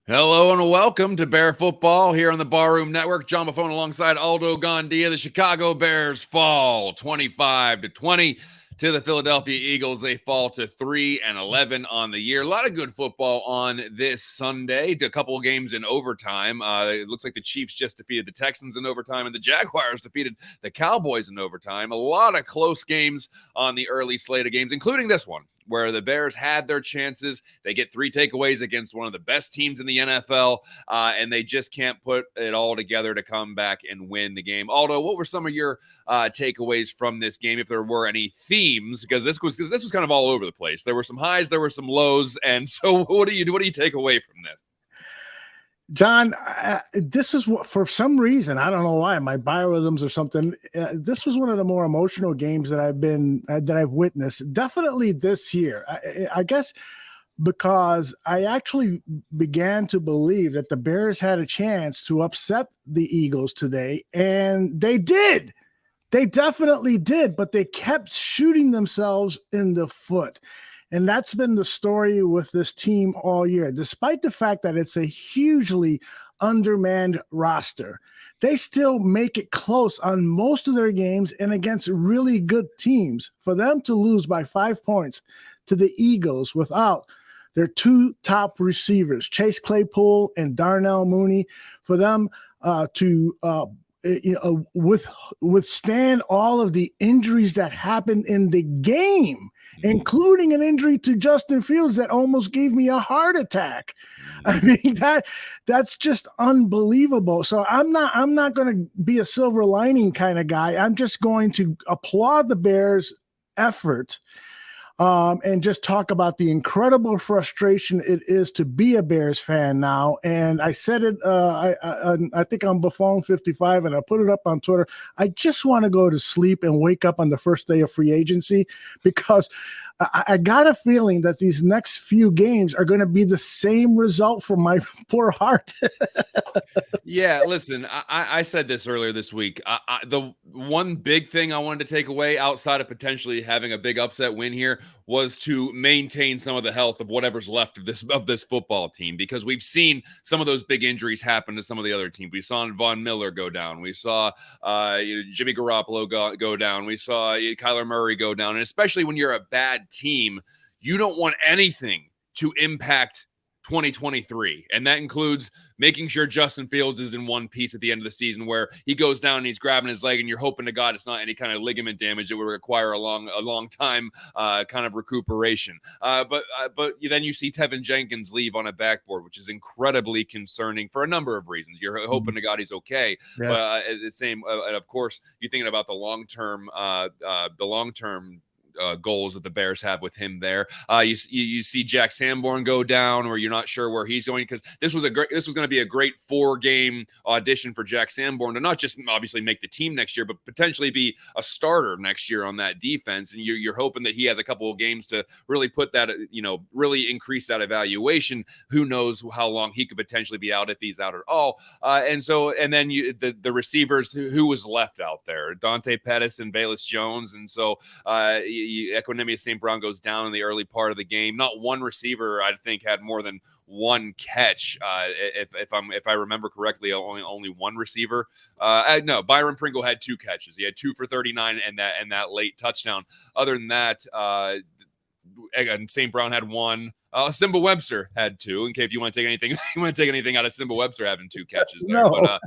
Hello and welcome to Bear Football here on the Barroom Network. John Buffone alongside Aldo Gandia. The Chicago Bears fall 25-20 to the Philadelphia Eagles. They fall to 3-11 on the year. A lot of good football on this Sunday. A couple of games in overtime. It looks like the Chiefs just defeated the Texans in overtime, and the Jaguars defeated the Cowboys in overtime. A lot of close games on the early slate of games, including this one, where the Bears had their chances. They get 3 takeaways against one of the best teams in the NFL, and they just can't put it all together to come back and win the game. Aldo, what were some of your takeaways from this game, if there were any themes? Because this was kind of all over the place. There were some highs, there were some lows, and so what do you take away from this? John, this is what, for some reason, I don't know why, my biorhythms or something. This was one of the more emotional games that I've witnessed. Definitely this year, I guess, because I actually began to believe that the Bears had a chance to upset the Eagles today, and they did. They definitely did, but they kept shooting themselves in the foot. And that's been the story with this team all year. Despite the fact that it's a hugely undermanned roster, they still make it close on most of their games and against really good teams. For them to lose by 5 points to the Eagles without their 2 top receivers, Chase Claypool and Darnell Mooney, for them to withstand all of the injuries that happened in the game, including an injury to Justin Fields that almost gave me a heart attack. I mean, that's just unbelievable. So I'm not going to be a silver lining kind of guy. I'm just going to applaud the Bears' effort and just talk about the incredible frustration it is to be a Bears fan now. And I said it, I think on Buffone 55, and I put it up on Twitter. I just want to go to sleep and wake up on the first day of free agency, because I got a feeling that these next few games are going to be the same result for my poor heart. Yeah, listen, I said this earlier this week. The one big thing I wanted to take away outside of potentially having a big upset win here was to maintain some of the health of whatever's left of this football team, because we've seen some of those big injuries happen to some of the other teams. We saw Von Miller go down. We saw Jimmy Garoppolo go down. We saw Kyler Murray go down. And especially when you're a bad team, you don't want anything to impact 2023, and that includes making sure Justin Fields is in one piece at the end of the season, where he goes down and he's grabbing his leg, and you're hoping to God it's not any kind of ligament damage that would require a long time kind of recuperation. But then you see Tevin Jenkins leave on a backboard, which is incredibly concerning for a number of reasons. You're hoping to God he's okay, yes. But the same, and of course, you're thinking about the long term goals that the Bears have with him there. You see Jack Sanborn go down, or you're not sure where he's going, because this was going to be a great 4-game audition for Jack Sanborn to not just obviously make the team next year, but potentially be a starter next year on that defense. And you're hoping that he has a couple of games to really put that, really increase that evaluation. Who knows how long he could potentially be out, if he's out at all. And then the receivers who was left out there, Dante Pettis and Velus Jones. And so Equanimeous St. Brown goes down in the early part of the game. Not one receiver, I think, had more than one catch. If I remember correctly, only one receiver. No, Byron Pringle had 2 catches. He had 2 for 39 and that late touchdown. Other than that, and St. Brown had 1. Simba Webster had 2. In case you want to take anything, out of Simba Webster having 2 catches there. No. But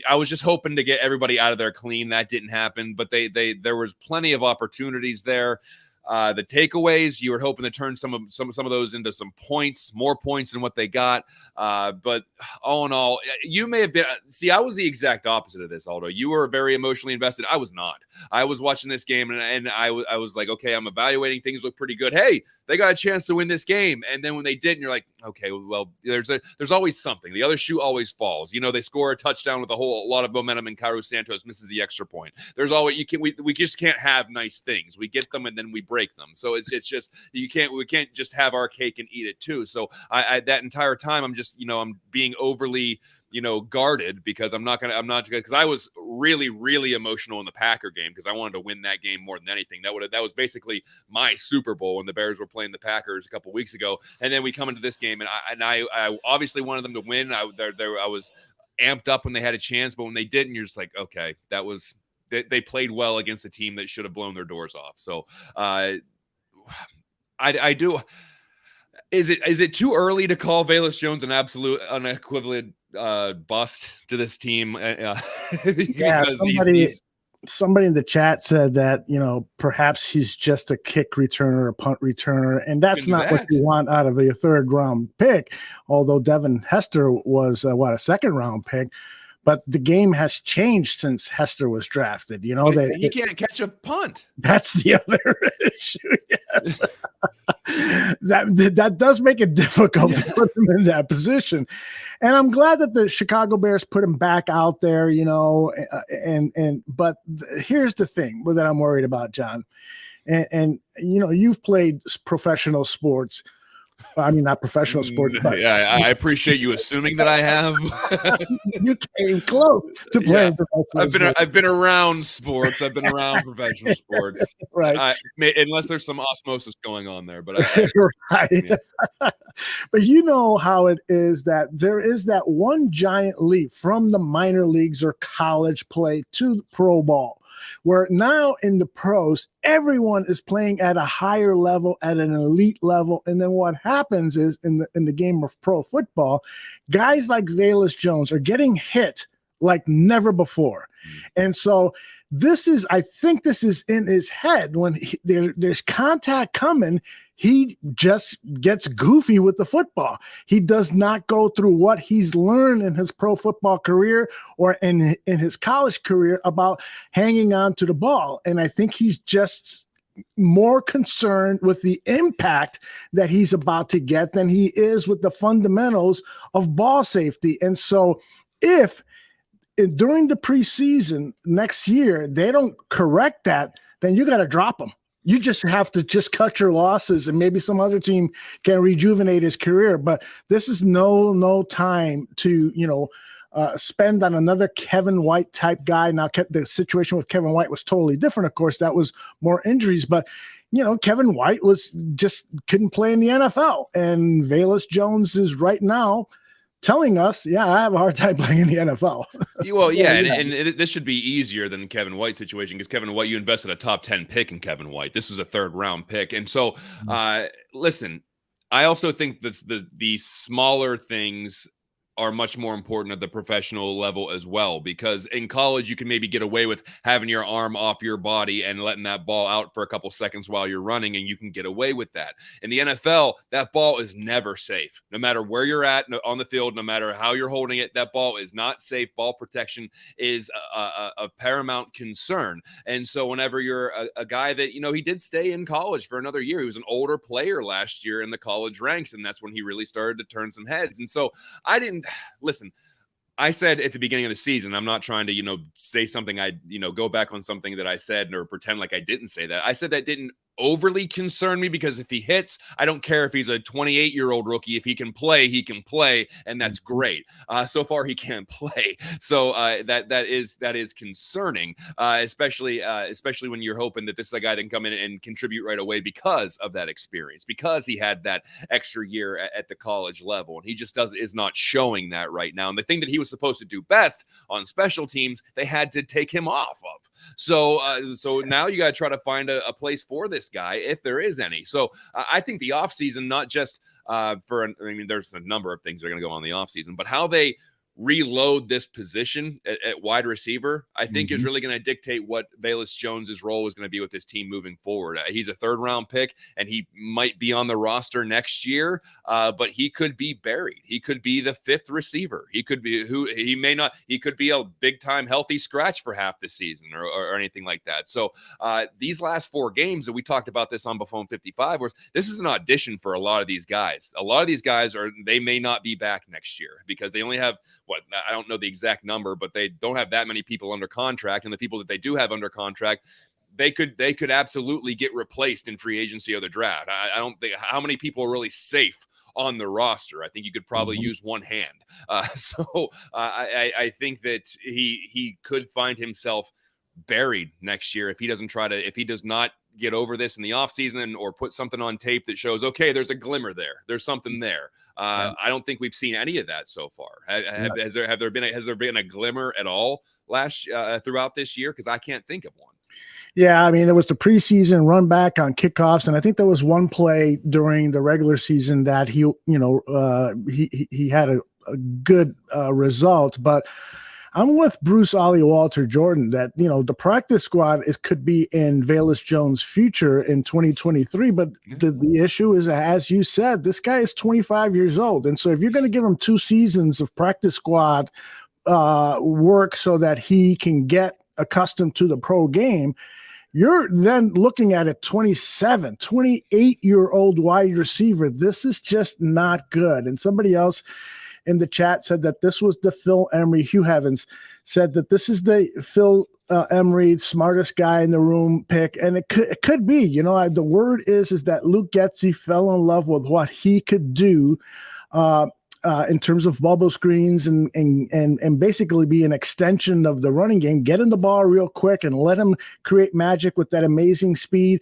I was just hoping to get everybody out of there clean. That didn't happen, but there was plenty of opportunities there. The takeaways, you were hoping to turn some of those into some points, more points than what they got. But all in all, you may have been. See, I was the exact opposite of this, Aldo. You were very emotionally invested. I was not. I was watching this game, and I was like, okay, I'm evaluating. Things look pretty good. Hey, they got a chance to win this game. And then when they didn't, you're like, okay, well, there's always something. The other shoe always falls. They score a touchdown with a lot of momentum, and Cairo Santos misses the extra point. There's always we just can't have nice things. We get them and then we break them. So it's just we can't just have our cake and eat it too. So I that entire time I'm just I'm being overly guarded because because I was really, really emotional in the Packer game because I wanted to win that game more than anything. That was basically my Super Bowl when the Bears were playing the Packers a couple weeks ago. And then we come into this game, and I obviously wanted them to win. I was amped up when they had a chance, but when they didn't, you're just like, okay, they played well against a team that should have blown their doors off. So I do. Is it too early to call Velus Jones an absolute unequivalent bust to this team? Because somebody in the chat said that, perhaps he's just a kick returner, a punt returner, and that's not what you want out of a third round pick. Although Devin Hester was a second round pick. But the game has changed since Hester was drafted. He can't catch a punt. That's the other issue. Yes. that does make it difficult to put him in that position. And I'm glad that the Chicago Bears put him back out there, but here's the thing that I'm worried about, John. And you've played professional sports. I mean, not professional sports. But yeah, I appreciate you assuming that I have. You came close to playing professional sports. I've been around sports. I've been around professional sports. Right. Unless there's some osmosis going on there. But right. Yeah. But you know how it is that there is that one giant leap from the minor leagues or college play to pro ball, where now in the pros, everyone is playing at a higher level, at an elite level. And then what happens is in the game of pro football, guys like Velus Jones are getting hit like never before. And so I think this is in his head. When there's contact coming, he just gets goofy with the football. He does not go through what he's learned in his pro football career or in his college career about hanging on to the ball. And I think he's just more concerned with the impact that he's about to get than he is with the fundamentals of ball safety. And so if during the preseason next year they don't correct that, then you got to drop him. You just have to cut your losses, and maybe some other team can rejuvenate his career. But this is no time to spend on another Kevin White type guy. Now, the situation with Kevin White was totally different. Of course, that was more injuries, but Kevin White couldn't play in the NFL, and Velus Jones is right now telling us, I have a hard time playing in the NFL. Well, and this should be easier than the Kevin White situation because Kevin White, you invested a top 10 pick in Kevin White. This was a third round pick. And so, listen, I also think that the smaller things are much more important at the professional level as well, because in college you can maybe get away with having your arm off your body and letting that ball out for a couple seconds while you're running, and you can get away with that. In the NFL, that ball is never safe. No matter where you're at on the field, no matter how you're holding it, that ball is not safe. Ball protection is a paramount concern. And so whenever you're a guy that, he did stay in college for another year, he was an older player last year in the college ranks, and that's when he really started to turn some heads. And so listen, I said at the beginning of the season, I'm not trying to, say something go back on something that I said or pretend like I didn't say that. I said that didn't overly concern me because if he hits, I don't care if he's a 28-year-old rookie. If he can play, he can play, and that's great. So far, he can't play, so that is concerning, especially when you're hoping that this is a guy that can come in and contribute right away because of that experience, because he had that extra year at the college level, and he just is not showing that right now. And the thing that he was supposed to do best on special teams, they had to take him off of. So now you got to try to find a place for this guy, if there is any. So I think the offseason, not just there's a number of things that are going to go on in the offseason, but how they reload this position at wide receiver, I think is really going to dictate what Velus Jones's role is going to be with this team moving forward. He's a third round pick, and he might be on the roster next year, but he could be buried. He could be the fifth receiver. He could be he could be a big time healthy scratch for half the season or anything like that. So these last four games that we talked about this on Buffon 55, this is an audition for a lot of these guys. A lot of these guys they may not be back next year because they only have I don't know the exact number, but they don't have that many people under contract. And the people that they do have under contract, they could absolutely get replaced in free agency or the draft. I don't think how many people are really safe on the roster. I think you could probably use one hand. I think that he could find himself buried next year if he does not get over this in the offseason or put something on tape that shows, okay, there's a glimmer there. There's something there. I don't think we've seen any of that so far. Has there been a glimmer at all throughout this year? Because I can't think of one. Yeah, I mean, there was the preseason run back on kickoffs, and I think there was one play during the regular season that he had a good result. But I'm with Bruce Ollie Walter Jordan that, the practice squad could be in Velus Jones' future in 2023. But the issue is, as you said, this guy is 25 years old. And so if you're going to give him 2 seasons of practice squad work so that he can get accustomed to the pro game, you're then looking at a 28-year-old wide receiver. This is just not good. And somebody else in the chat said that this was the Phil Emery. Hugh Heavens said that this is the Phil Emery, smartest guy in the room pick. And it could be, the word is that Luke Getsy fell in love with what he could do in terms of bubble screens and basically be an extension of the running game, get in the ball real quick and let him create magic with that amazing speed.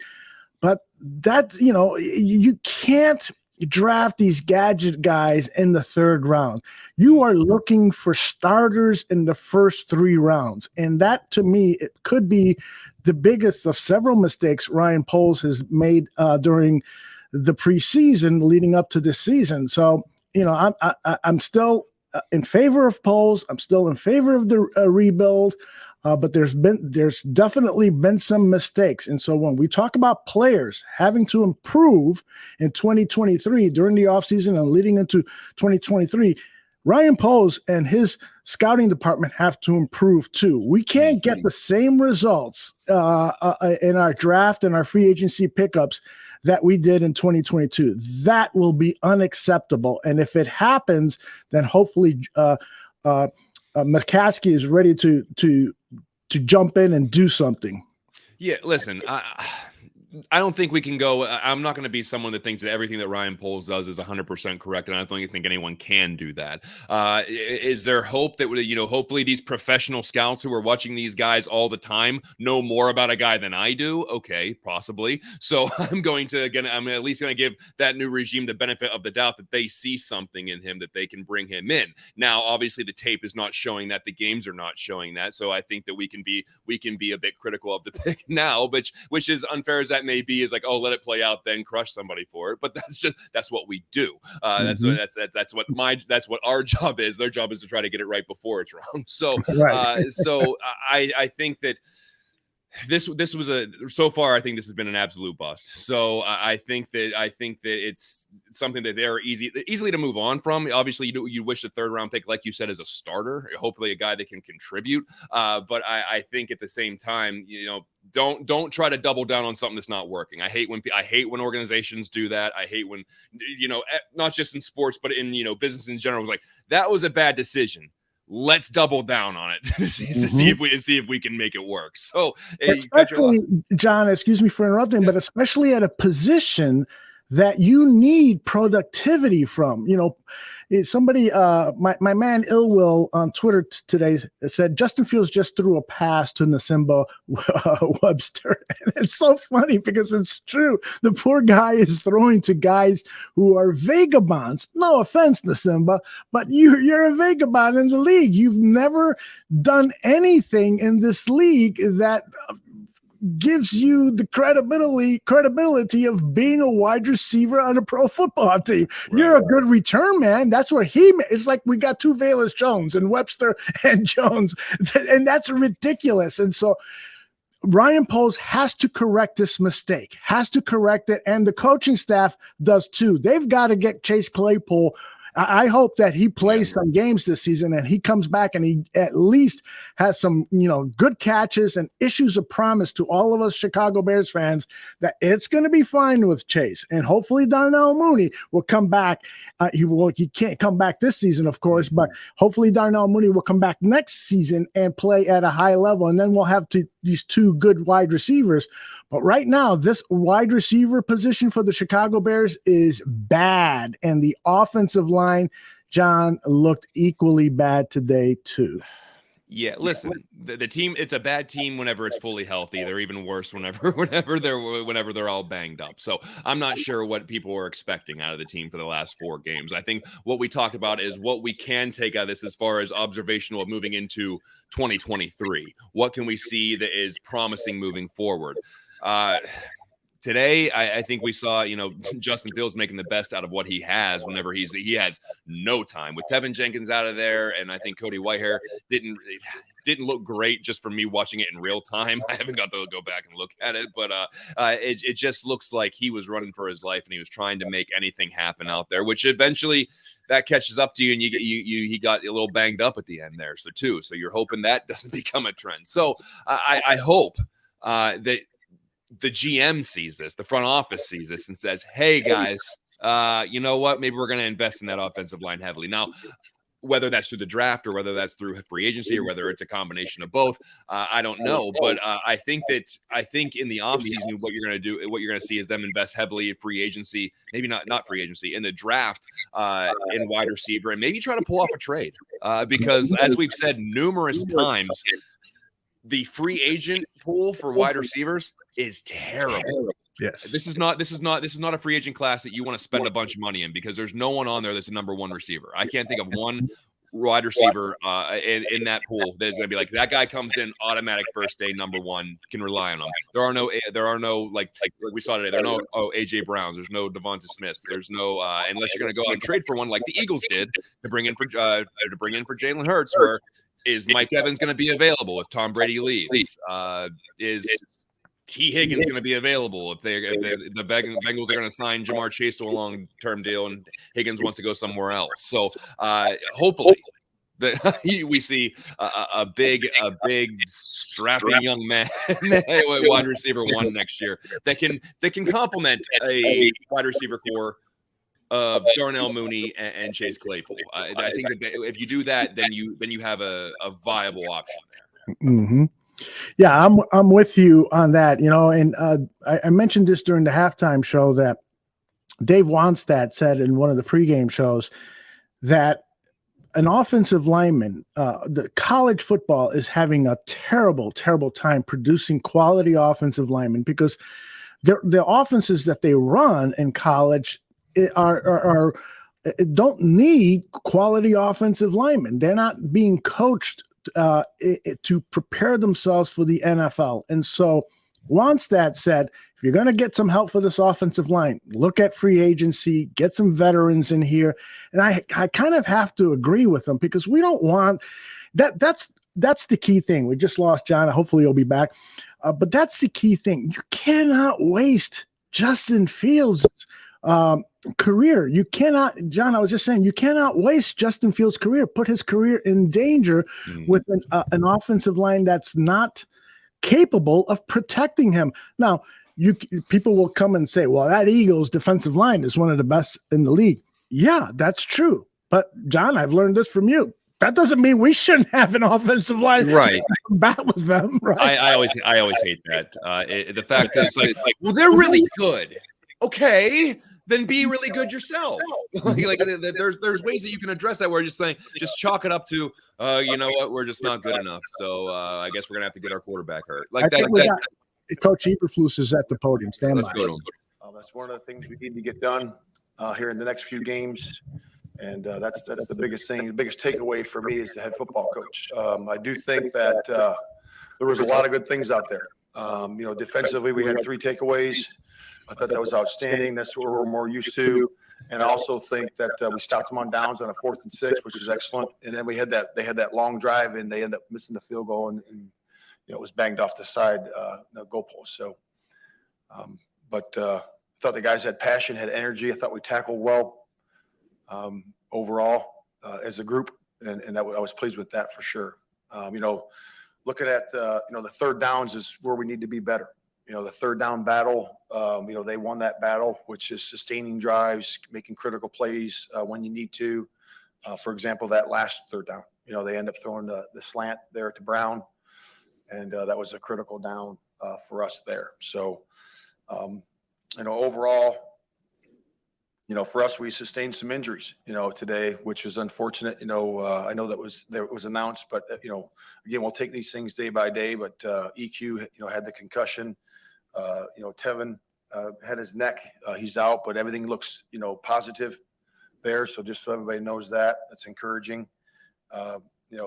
But that, you can't draft these gadget guys in the 3rd round. You are looking for starters in the first 3 rounds. And that, to me, it could be the biggest of several mistakes Ryan Poles has made during the preseason leading up to this season. So, I'm still in favor of Poles. I'm still in favor of the rebuild, but there's definitely been some mistakes. And so when we talk about players having to improve in 2023 during the offseason and leading into 2023, Ryan Poles and his scouting department have to improve too. We can't get the same results in our draft and our free agency pickups that we did in 2022. That will be unacceptable. And if it happens, then hopefully McCaskey is ready to jump in and do something. Yeah, listen, I don't think we can go. I'm not going to be someone that thinks that everything that Ryan Poles does is 100% correct, and I don't think anyone can do that. Is there hope that hopefully these professional scouts who are watching these guys all the time know more about a guy than I do? Okay, possibly. So I'm at least going to give that new regime the benefit of the doubt that they see something in him that they can bring him in. Now, obviously, the tape is not showing that. The games are not showing that. So I think that we can be a bit critical of the pick now, which is unfair as that may be, is like, oh, let it play out, then crush somebody for it. But that's what we do. That's what our job is. Their job is to try to get it right before it's wrong. So I think that this was so far, I think this has been an absolute bust. So I think that it's something that they're easily to move on from. Obviously, you wish the 3rd round pick, like you said, is a starter, hopefully a guy that can contribute. But I think at the same time, don't try to double down on something that's not working. I hate when organizations do that. I hate when, not just in sports, but in, business in general, it was like, that was a bad decision. Let's double down on it to see if we can make it work. So, especially, John, excuse me for interrupting, but especially at a position that you need productivity from. Somebody, my man Illwill on Twitter today said Justin Fields just threw a pass to Nasimba Webster. And it's so funny because it's true. The poor guy is throwing to guys who are vagabonds. No offense, Nasimba, but you're a vagabond in the league. You've never done anything in this league that gives you the credibility of being a wide receiver on a pro football team. Right. You're a good return man. That's where it's like we got 2 Velus Jones and Webster and Jones, and that's ridiculous. And so Ryan Poles has to correct this mistake, has to correct it, and the coaching staff does too. They've got to get Chase Claypool. I hope that he plays some games this season and he comes back and he at least has some, good catches and issues of promise to all of us Chicago Bears fans that it's going to be fine with Chase. And hopefully Darnell Mooney will come back. He can't come back this season, of course, but hopefully Darnell Mooney will come back next season and play at a high level. And then we'll have to these two good wide receivers. But right now, this wide receiver position for the Chicago Bears is bad. And the offensive line, John, looked equally bad today too. Yeah, listen, the team, it's a bad team whenever it's fully healthy. They're even worse whenever they're all banged up. So I'm not sure what people were expecting out of the team for the last 4 games. I think what we talked about is what we can take out of this as far as observational of moving into 2023. What can we see that is promising moving forward? Today, I think we saw, Justin Fields making the best out of what he has whenever he has no time. With Tevin Jenkins out of there, and I think Cody Whitehair didn't look great just for me watching it in real time. I haven't got to go back and look at it, but it just looks like he was running for his life and he was trying to make anything happen out there, which eventually that catches up to you, and he got a little banged up at the end there. So you're hoping that doesn't become a trend. So I hope that the GM sees this, the front office sees this and says, hey guys, you know what? Maybe we're going to invest in that offensive line heavily. Now, whether that's through the draft or whether that's through free agency or whether it's a combination of both, I don't know. But I think in the offseason, what you're going to see is them invest heavily in free agency, maybe not free agency, in the draft, in wide receiver, and maybe try to pull off a trade. Because as we've said numerous times, the free agent pool for wide receivers is terrible. Yes. This is not a free agent class that you want to spend a bunch of money in, because there's no one on there that's a number 1 receiver. I can't think of one wide receiver in that pool that is going to be like, that guy comes in automatic first day number 1, can rely on him. There are no like we saw today. There are no AJ Browns. There's no Devonta Smith. There's no unless you're going to go out and trade for one like the Eagles did to bring in for Jalen Hurts, where is Mike Evans going to be available if Tom Brady leaves? Is T. Higgins going to be available if the Bengals are going to sign Jamar Chase to a long-term deal and Higgins wants to go somewhere else? So hopefully we see a big strapping young man, wide receiver 1 next year that can complement a wide receiver core of Darnell Mooney and Chase Claypool. I think that if you do that, then you have a viable option there. Mm-hmm. Yeah, I'm with you on that. And I mentioned this during the halftime show that Dave Wannstedt said in one of the pregame shows that an offensive lineman, the college football is having a terrible, terrible time producing quality offensive linemen, because the offenses that they run in college are don't need quality offensive linemen. They're not being coached to prepare themselves for the NFL. And so Wannstedt said, if you're going to get some help for this offensive line, look at free agency, get some veterans in here. And I kind of have to agree with them, because we don't want that. That's the key thing. We just lost John. Hopefully he'll be back. But that's the key thing. You cannot waste Justin Fields' career. You cannot, John, I was just saying, you cannot waste Justin Fields' career, put his career in danger with an offensive line that's not capable of protecting him. Now, people will come and say, well, that Eagles defensive line is one of the best in the league. Yeah, that's true. But John, I've learned this from you. That doesn't mean we shouldn't have an offensive line right back with them. Right. I always hate that. The fact that it's like, well, they're really good. Okay, then be really good yourself. There's ways that you can address that, where just chalk it up to, you know what, we're just not good enough. So I guess we're gonna have to get our quarterback hurt. Coach Eberflus is at the podium. Stand Let's by. go to him. That's one of the things we need to get done here in the next few games. And that's the biggest thing. The biggest takeaway for me is the head football coach. I do think that there was a lot of good things out there. Defensively, we had 3 takeaways. I thought that was outstanding. That's what we're more used to. And I also think that we stopped them on downs on a 4th and 6, which is excellent. And then they had that long drive, and they ended up missing the field goal, and it was banged off the side, the goalpost. So, but I thought the guys had passion, had energy. I thought we tackled well overall as a group, and I was pleased with that for sure. Looking at the third downs is where we need to be better. The third down battle, they won that battle, which is sustaining drives, making critical plays when you need to. For example, that last third down, they end up throwing the slant there to Brown. And that was a critical down for us there. So, overall, for us, we sustained some injuries, today, which is unfortunate. I know that was announced, but, again, we'll take these things day by day. But EQ, had the concussion. Tevin had his neck. He's out, but everything looks, positive there. So just so everybody knows that's encouraging.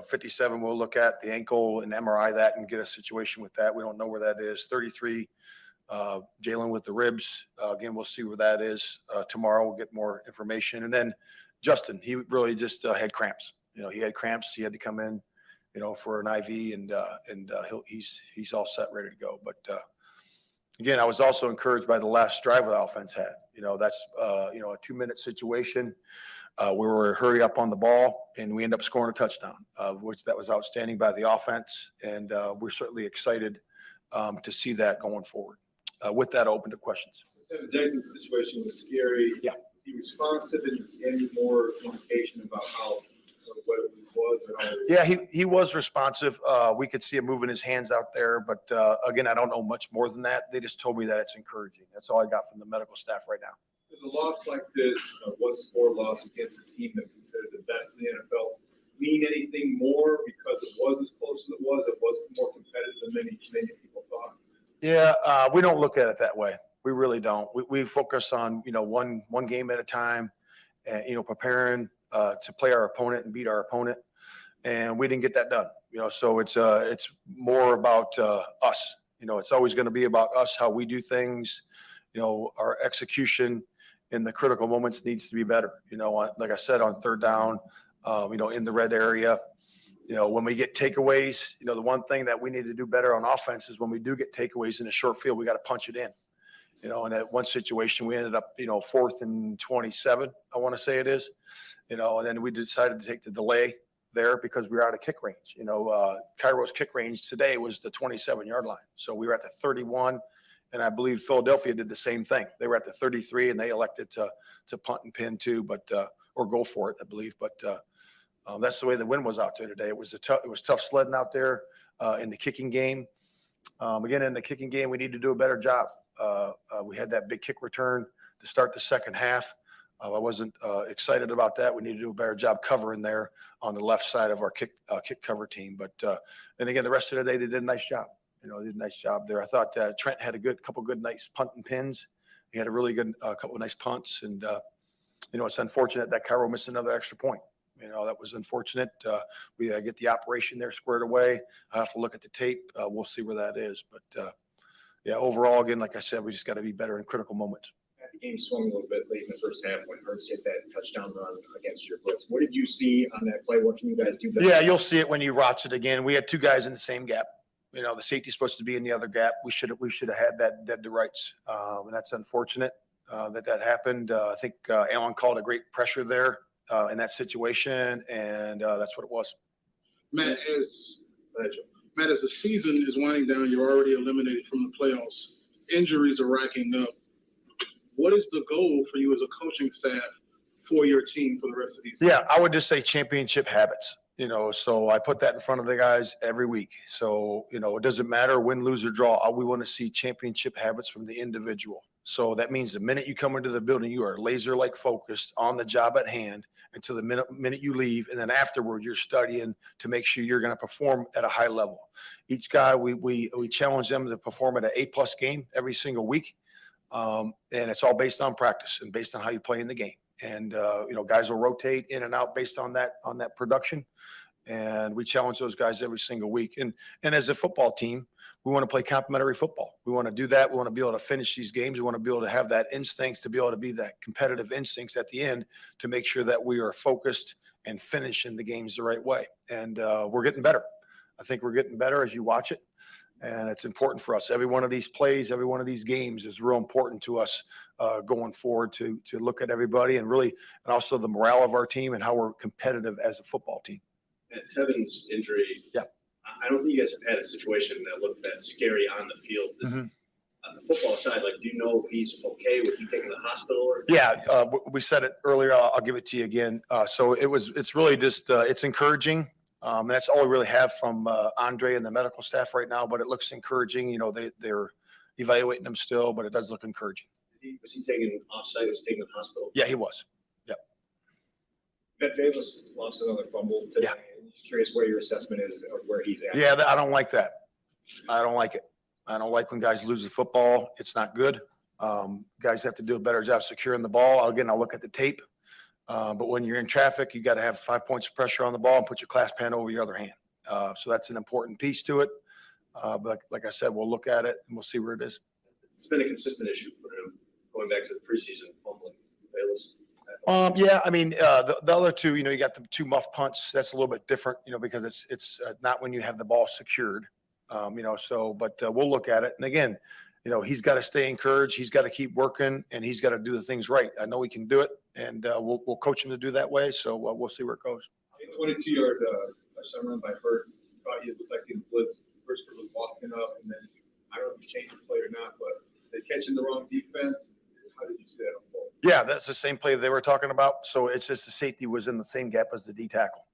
57, we'll look at the ankle and MRI that and get a situation with that. We don't know where that is. 33, Jalen with the ribs. Again, we'll see where that is. Tomorrow we'll get more information. And then Justin, he really just had cramps. He had cramps. He had to come in, for an IV, and he's all set, ready to go. But again, I was also encouraged by the last drive the offense had. That's a 2-minute situation. We were hurry up on the ball, and we end up scoring a touchdown, which that was outstanding by the offense. And we're certainly excited to see that going forward. With that, open to questions. The Jenkins situation was scary. Yeah. Was he responsive, and any more indication about what it was or how? Yeah, he was responsive. We could see him moving his hands out there, but again, I don't know much more than that. They just told me that it's encouraging. That's all I got from the medical staff right now. Does a loss like this, one score loss against a team that's considered the best in the NFL, mean anything more because it was as close as it was? It was more competitive than many people thought. Yeah, we don't look at it that way. We really don't. We focus on one game at a time, and preparing to play our opponent and beat our opponent, and we didn't get that done. So it's more about us. It's always going to be about us, how we do things. Our execution in the critical moments needs to be better. Like I said, on third down, in the red area. When we get takeaways, the one thing that we need to do better on offense is when we do get takeaways in a short field, we got to punch it in. In that one situation, we ended up, 4th and 27, I want to say it is, and then we decided to take the delay there because we were out of kick range. Cairo's kick range today was the 27-yard line. So we were at the 31, and I believe Philadelphia did the same thing. They were at the 33, and they elected to punt and pin too, but or go for it, I believe. But that's the way the wind was out there today. It was tough sledding out there in the kicking game. Again, in the kicking game, we need to do a better job. We had that big kick return to start the second half. I wasn't excited about that. We need to do a better job covering there on the left side of our kick cover team. But and again, the rest of the day, they did a nice job. They did a nice job there. I thought Trent had a couple good nice punt and pins. He had a really good couple of nice punts. And, it's unfortunate that Cairo missed another extra point. That was unfortunate. We get the operation there squared away. I have to look at the tape. We'll see where that is. But, yeah, overall, again, like I said, we just got to be better in critical moments. The game swung a little bit late in the first half when Hurts hit that touchdown run against your blitz. What did you see on that play? What can you guys do better? Yeah, you'll see it when you watch it again. We had two guys in the same gap. The safety's supposed to be in the other gap. We should have had that dead to rights, and that's unfortunate that happened. I think Allen called a great pressure there in that situation, and that's what it was. Matt, as the season is winding down, you're already eliminated from the playoffs. Injuries are racking up. What is the goal for you as a coaching staff for your team for the rest of these years? Yeah, I would just say championship habits. So I put that in front of the guys every week. So, it doesn't matter win, lose, or draw. We want to see championship habits from the individual. So that means the minute you come into the building, you are laser-like focused on the job at hand until the minute you leave. And then afterward, you're studying to make sure you're going to perform at a high level. Each guy, we challenge them to perform at an A+ game every single week. And it's all based on practice and based on how you play in the game. And, guys will rotate in and out based on that production. And we challenge those guys every single week. And as a football team, we want to play complementary football. We want to do that. We want to be able to finish these games. We want to be able to have that instincts to be able to be that competitive instincts at the end to make sure that we are focused and finishing the games the right way. And we're getting better. I think we're getting better as you watch it. And it's important for us. Every one of these plays, every one of these games is real important to us going forward to look at everybody and also the morale of our team and how we're competitive as a football team. At Tevin's injury, yeah, I don't think you guys have had a situation that looked that scary on the field. On the football side, do you know if he's okay? Was he taken to the hospital? Or? Yeah, we said it earlier. I'll give it to you again. So it's really just it's encouraging. That's all we really have from Andre and the medical staff right now, but it looks encouraging. You know, they're evaluating him still, but it does look encouraging. Was he taken off-site? Was he taken to the hospital? Yeah, he was. Velus lost another fumble today. Yeah. I'm just curious where your assessment is of where he's at. Yeah, I don't like that. I don't like it. I don't like when guys lose the football. It's not good. Guys have to do a better job securing the ball. Again, I'll look at the tape. But when you're in traffic, you got to have 5 points of pressure on the ball and put your clasp hand over your other hand. So that's an important piece to it. But like I said, we'll look at it and we'll see where it is. It's been a consistent issue for him going back to the preseason fumbling. Velus. Yeah, I mean, the other two, you know, you got the 2 muff punts. That's a little bit different, you know, because it's not when you have the ball secured, you know, so, but we'll look at it. And again, you know, he's got to stay encouraged. He's got to keep working and he's got to do the things right. I know he can do it and we'll coach him to do that way. So we'll see where it goes. 22-yard touchdown run by Hurt. Thought you looked like the blitz. First was walking up and then I don't know if you changed the play or not, but they catching the wrong defense. How did you see that unfold? Yeah, that's the same play they were talking about. So it's just the safety was in the same gap as the D tackle.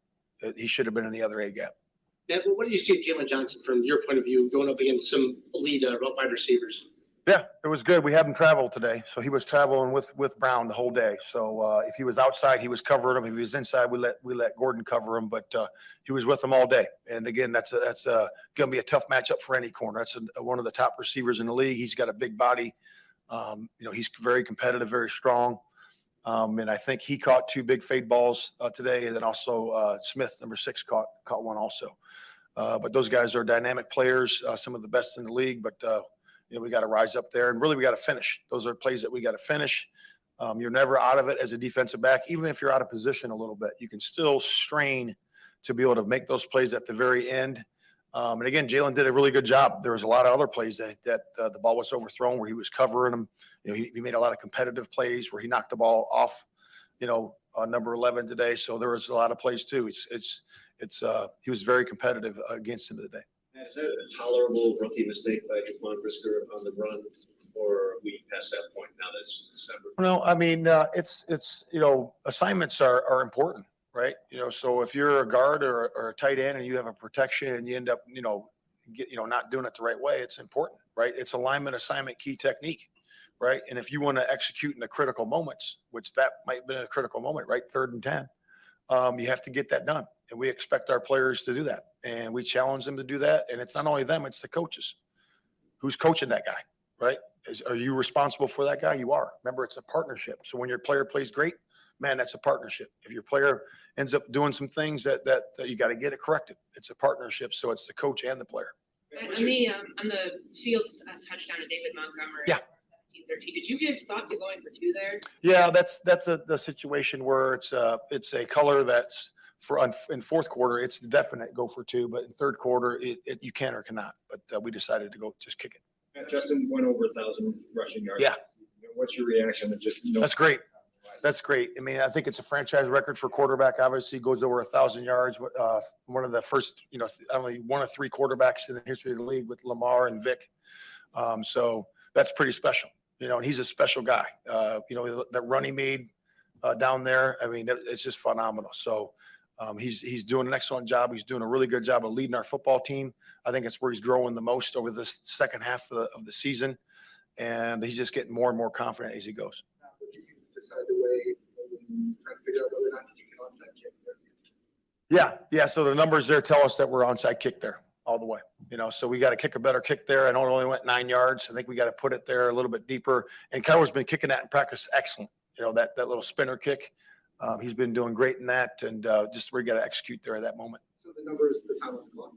He should have been in the other A gap. Yeah, well, what do you see of Jalen Johnson from your point of view going up against some elite wide receivers? Yeah, it was good. We had him travel today. So he was traveling with Brown the whole day. So if he was outside, he was covering him. If he was inside, we let Gordon cover him. But he was with them all day. And again, that's going to be a tough matchup for any corner. That's one of the top receivers in the league. He's got a big body. You know, he's very competitive, very strong. And I think he caught 2 big fade balls today. And then also Smith, number 6, caught one also. But those guys are dynamic players, some of the best in the league. But, you know, we got to rise up there. And really, we got to finish. Those are plays that we got to finish. You're never out of it as a defensive back. Even if you're out of position a little bit, you can still strain to be able to make those plays at the very end. And again, Jalen did a really good job. There was a lot of other plays that the ball was overthrown where he was covering them. You know, he made a lot of competitive plays where he knocked the ball off, you know, number 11 today. So there was a lot of plays too. He was very competitive against him today. Is that a tolerable rookie mistake by Jaquan Brisker on the run, or are we past that point now that it's December? No, I mean, it's you know, assignments are important. Right. You know, so if you're a guard or a tight end and you have a protection and you end up, you know, not doing it the right way, it's important. Right. It's alignment, assignment, key technique. Right. And if you want to execute in the critical moments, which that might be a critical moment, right? 3rd and 10, you have to get that done. And we expect our players to do that. And we challenge them to do that. And it's not only them, it's the coaches. Who's coaching that guy? Right. Are you responsible for that guy? You are. Remember, it's a partnership. So when your player plays great, man, that's a partnership. If your player ends up doing some things that you got to get it corrected, it's a partnership. So it's the coach and the player. On the field touchdown to David Montgomery. Yeah. 17-13. Did you give thought to going for 2 there? Yeah, that's the situation where it's a color that's in 4th quarter, it's definite go for 2, but in 3rd quarter, you can or cannot. But we decided to go just kick it. Justin went over 1,000 rushing yards. Yeah. What's your reaction to just That's great. That's great. I mean, I think it's a franchise record for quarterback. Obviously, goes over 1,000 yards. One of the first, you know, only 1 of 3 quarterbacks in the history of the league with Lamar and Vic. So that's pretty special. You know, and he's a special guy. You know, that run he made down there. I mean, it's just phenomenal. So he's doing an excellent job. He's doing a really good job of leading our football team. I think it's where he's growing the most over this second half of the season, and he's just getting more and more confident as he goes. Decide to weigh and try to figure out whether or not you can onside kick there. Yeah. So the numbers there tell us that we're onside kick there all the way. You know, so we got to kick a better kick there. I know it only went 9 yards. I think we got to put it there a little bit deeper. And Kyler's been kicking that in practice, excellent. You know, that little spinner kick. He's been doing great in that, and just we got to execute there at that moment. So the number is the time on the clock.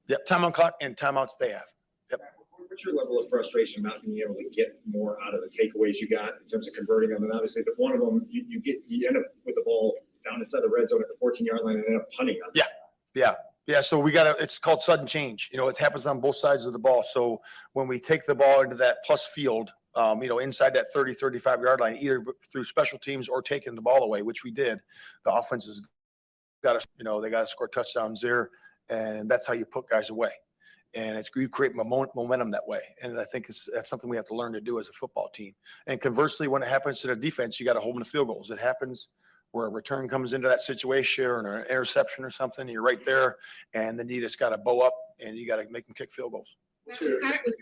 Yeah, time on clock and timeouts they have. Yep. What's your level of frustration not being able to get more out of the takeaways you got in terms of converting them? And obviously, but one of them, you end up with the ball down inside the red zone at the 14-yard line and end up punting on it. Yeah. So it's called sudden change. You know, it happens on both sides of the ball. So when we take the ball into that plus field, you know, inside that 30, 35-yard line, either through special teams or taking the ball away, which we did, the offense has got to, you know, they got to score touchdowns there. And that's how you put guys away. And you create momentum that way. And I think that's something we have to learn to do as a football team. And conversely, when it happens to the defense, you got to hold them to field goals. It happens. where a return comes into that situation or an interception or something, you're right there, and then you just got to bow up and you got to make them kick field goals. With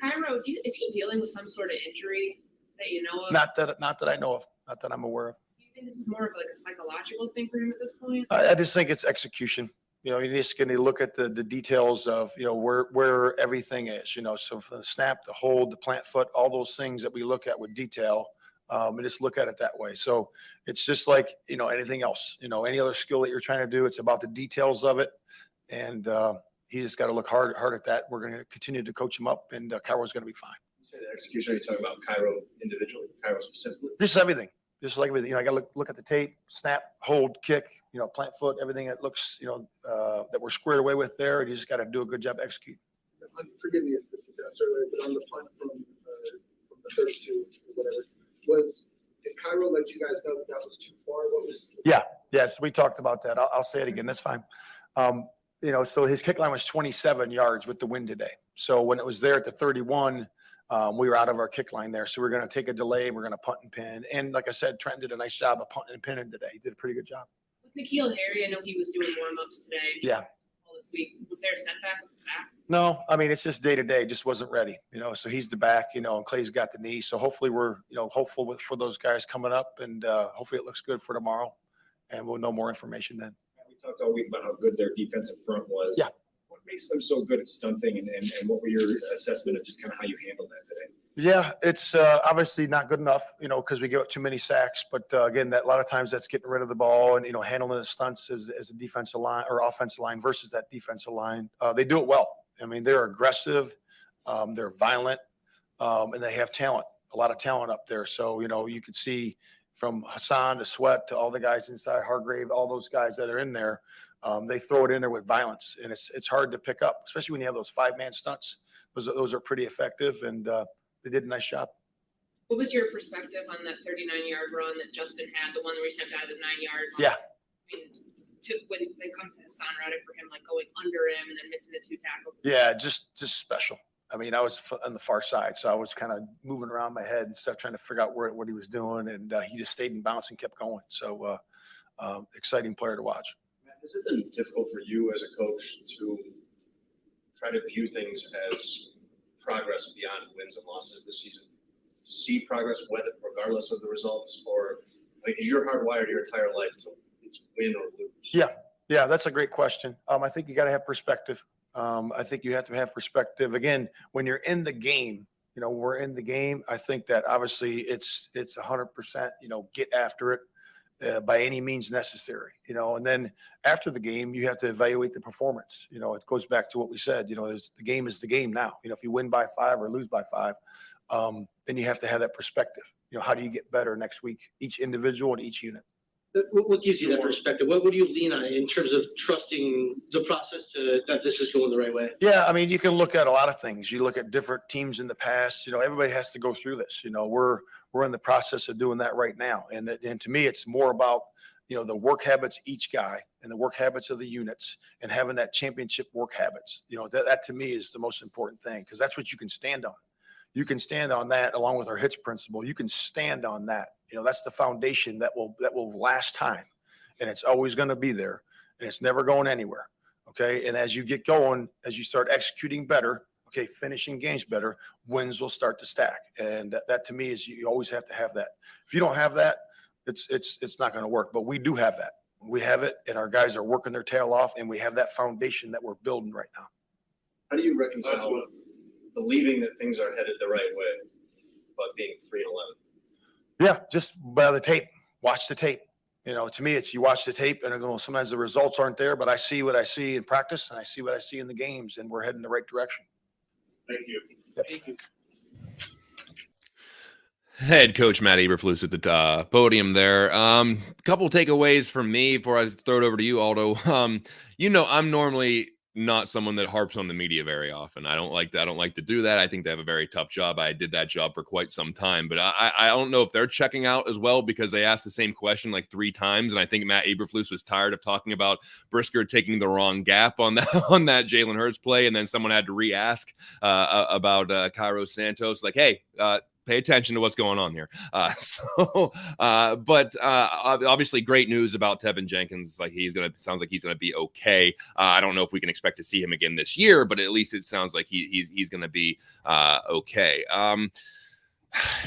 Cairo, is he dealing with some sort of injury that you know of? Not that I know of, not that I'm aware of. Do you think this is more of like a psychological thing for him at this point? I just think it's execution. You just going to look at the details of, where everything is, so from the snap, the hold, the plant foot, all those things that we look at with detail, and just look at it that way. So it's just like, anything else, any other skill that you're trying to do, it's about the details of it. And he just got to look hard at that. We're going to continue to coach him up, and Cairo's going to be fine. You say the execution, are you talking about Cairo individually, Cairo specifically? Just everything. Just like everything, I got to look at the tape, snap, hold, kick, plant foot, everything that looks, that we're squared away with there. And you just got to do a good job executing. Forgive me if this was asked earlier, but on the punt from the 32, whatever, did Cairo let you guys know that was too far? What was? Yes, we talked about that. I'll say it again. That's fine. So his kick line was 27 yards with the wind today. So when it was there at the 31, we were out of our kick line there. So we're going to take a delay and we're going to punt and pin. And like I said, Trent did a nice job of punting and pinning today. He did a pretty good job. With N'Keal Harry, I know he was doing warm-ups today. Yeah. All this week. Was there a setback with his back? No, it's just day to day, just wasn't ready, so he's the back, and Clay's got the knee. So hopefully we're, hopeful for those guys coming up, and hopefully it looks good for tomorrow, and we'll know more information then. We talked all week about how good their defensive front was. Yeah. What makes them so good at stunting, and what were your assessment of just kind of how you handled that today? Yeah, it's obviously not good enough, because we give up too many sacks. But again, a lot of times that's getting rid of the ball and, handling the stunts as a defensive line or offensive line versus that defensive line. They do it well. They're aggressive, they're violent, and they have talent, a lot of talent up there. So, you could see from Hassan to Sweat to all the guys inside, Hargrave, all those guys that are in there, they throw it in there with violence. And it's hard to pick up, especially when you have those 5-man stunts. Those are pretty effective, and they did a nice job. What was your perspective on that 39-yard run that Justin had, the one where he stepped out of the 9-yard line? Yeah. When it comes to Hassan Reddick, for him, like going under him and then missing the 2 tackles. Yeah, just special. I was on the far side, so I was kind of moving around my head and stuff, trying to figure out what he was doing, and he just stayed in bounds and kept going. So exciting player to watch. Matt, has it been difficult for you as a coach to try to view things as progress beyond wins and losses this season? To see progress, regardless of the results, or you're hardwired your entire life to it's win or lose? Yeah, that's a great question. I think you got to have perspective. I think you have to have perspective. Again, when you're in the game, we're in the game. I think that obviously it's 100%, get after it by any means necessary, and then after the game, you have to evaluate the performance. It goes back to what we said, the game is the game now. If you win by 5 or lose by 5, then you have to have that perspective. How do you get better next week, each individual and each unit? What gives you that perspective? What do you lean on in terms of trusting the process that this is going the right way? Yeah, you can look at a lot of things. You look at different teams in the past. Everybody has to go through this. We're in the process of doing that right now. And to me, it's more about, the work habits each guy and the work habits of the units and having that championship work habits. That to me is the most important thing, because that's what you can stand on. You can stand on that along with our hits principle. You can stand on that. That's the foundation that will last time, and it's always going to be there, and it's never going anywhere. Okay. And as you get going, as you start executing better, finishing games better, wins will start to stack. And that to me is you always have to have that. If you don't have that, it's not going to work. But we do have that. We have it, and our guys are working their tail off, and we have that foundation that we're building right now. How do you reconcile believing that things are headed the right way, but being 3-11? Yeah, just by the tape. Watch the tape. To me, it's you watch the tape, and sometimes the results aren't there, but I see what I see in practice, and I see what I see in the games, and we're heading the right direction. Thank you. Yep. Thank you. Head coach Matt Eberflus at the podium there. Couple takeaways from me before I throw it over to you, Aldo. I'm normally not someone that harps on the media very often. I don't like to do that. I think they have a very tough job. I did that job for quite some time, but I don't know if they're checking out as well, because they asked the same question like 3 times. And I think Matt Eberflus was tired of talking about Brisker taking the wrong gap on that Jalen Hurts play. And then someone had to re-ask about Cairo Santos, like, hey, pay attention to what's going on here. But obviously great news about Tevin Jenkins. Like sounds like he's gonna be okay. I don't know if we can expect to see him again this year, but at least it sounds like he's gonna be okay.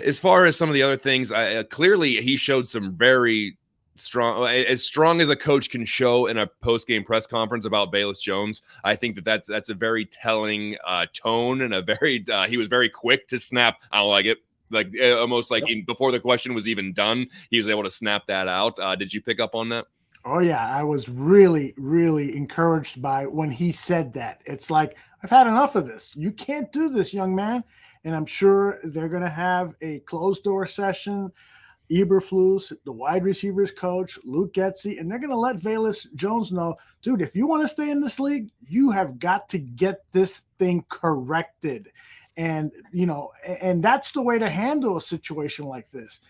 As far as some of the other things, clearly he showed some very strong as a coach can show in a post-game press conference about Velus Jones. I think that's a very telling tone, and a very he was very quick to snap. I don't like it. Like almost like before the question was even done, he was able to snap that out. Did you pick up on that? Oh yeah, I was really, really encouraged by when he said that. It's like, I've had enough of this. You can't do this, young man. And I'm sure they're going to have a closed door session. Eberflus, the wide receivers coach, Luke Getsy, and they're going to let Velus Jones know, dude, if you want to stay in this league, you have got to get this thing corrected. And, and that's the way to handle a situation like this.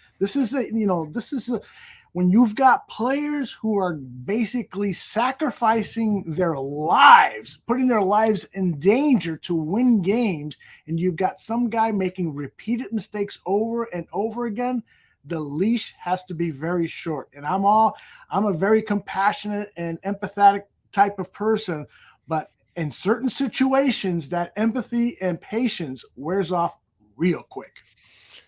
When you've got players who are basically sacrificing their lives, putting their lives in danger to win games, and you've got some guy making repeated mistakes over and over again, the leash has to be very short. And I'm a very compassionate and empathetic type of person, but in certain situations, that empathy and patience wears off real quick.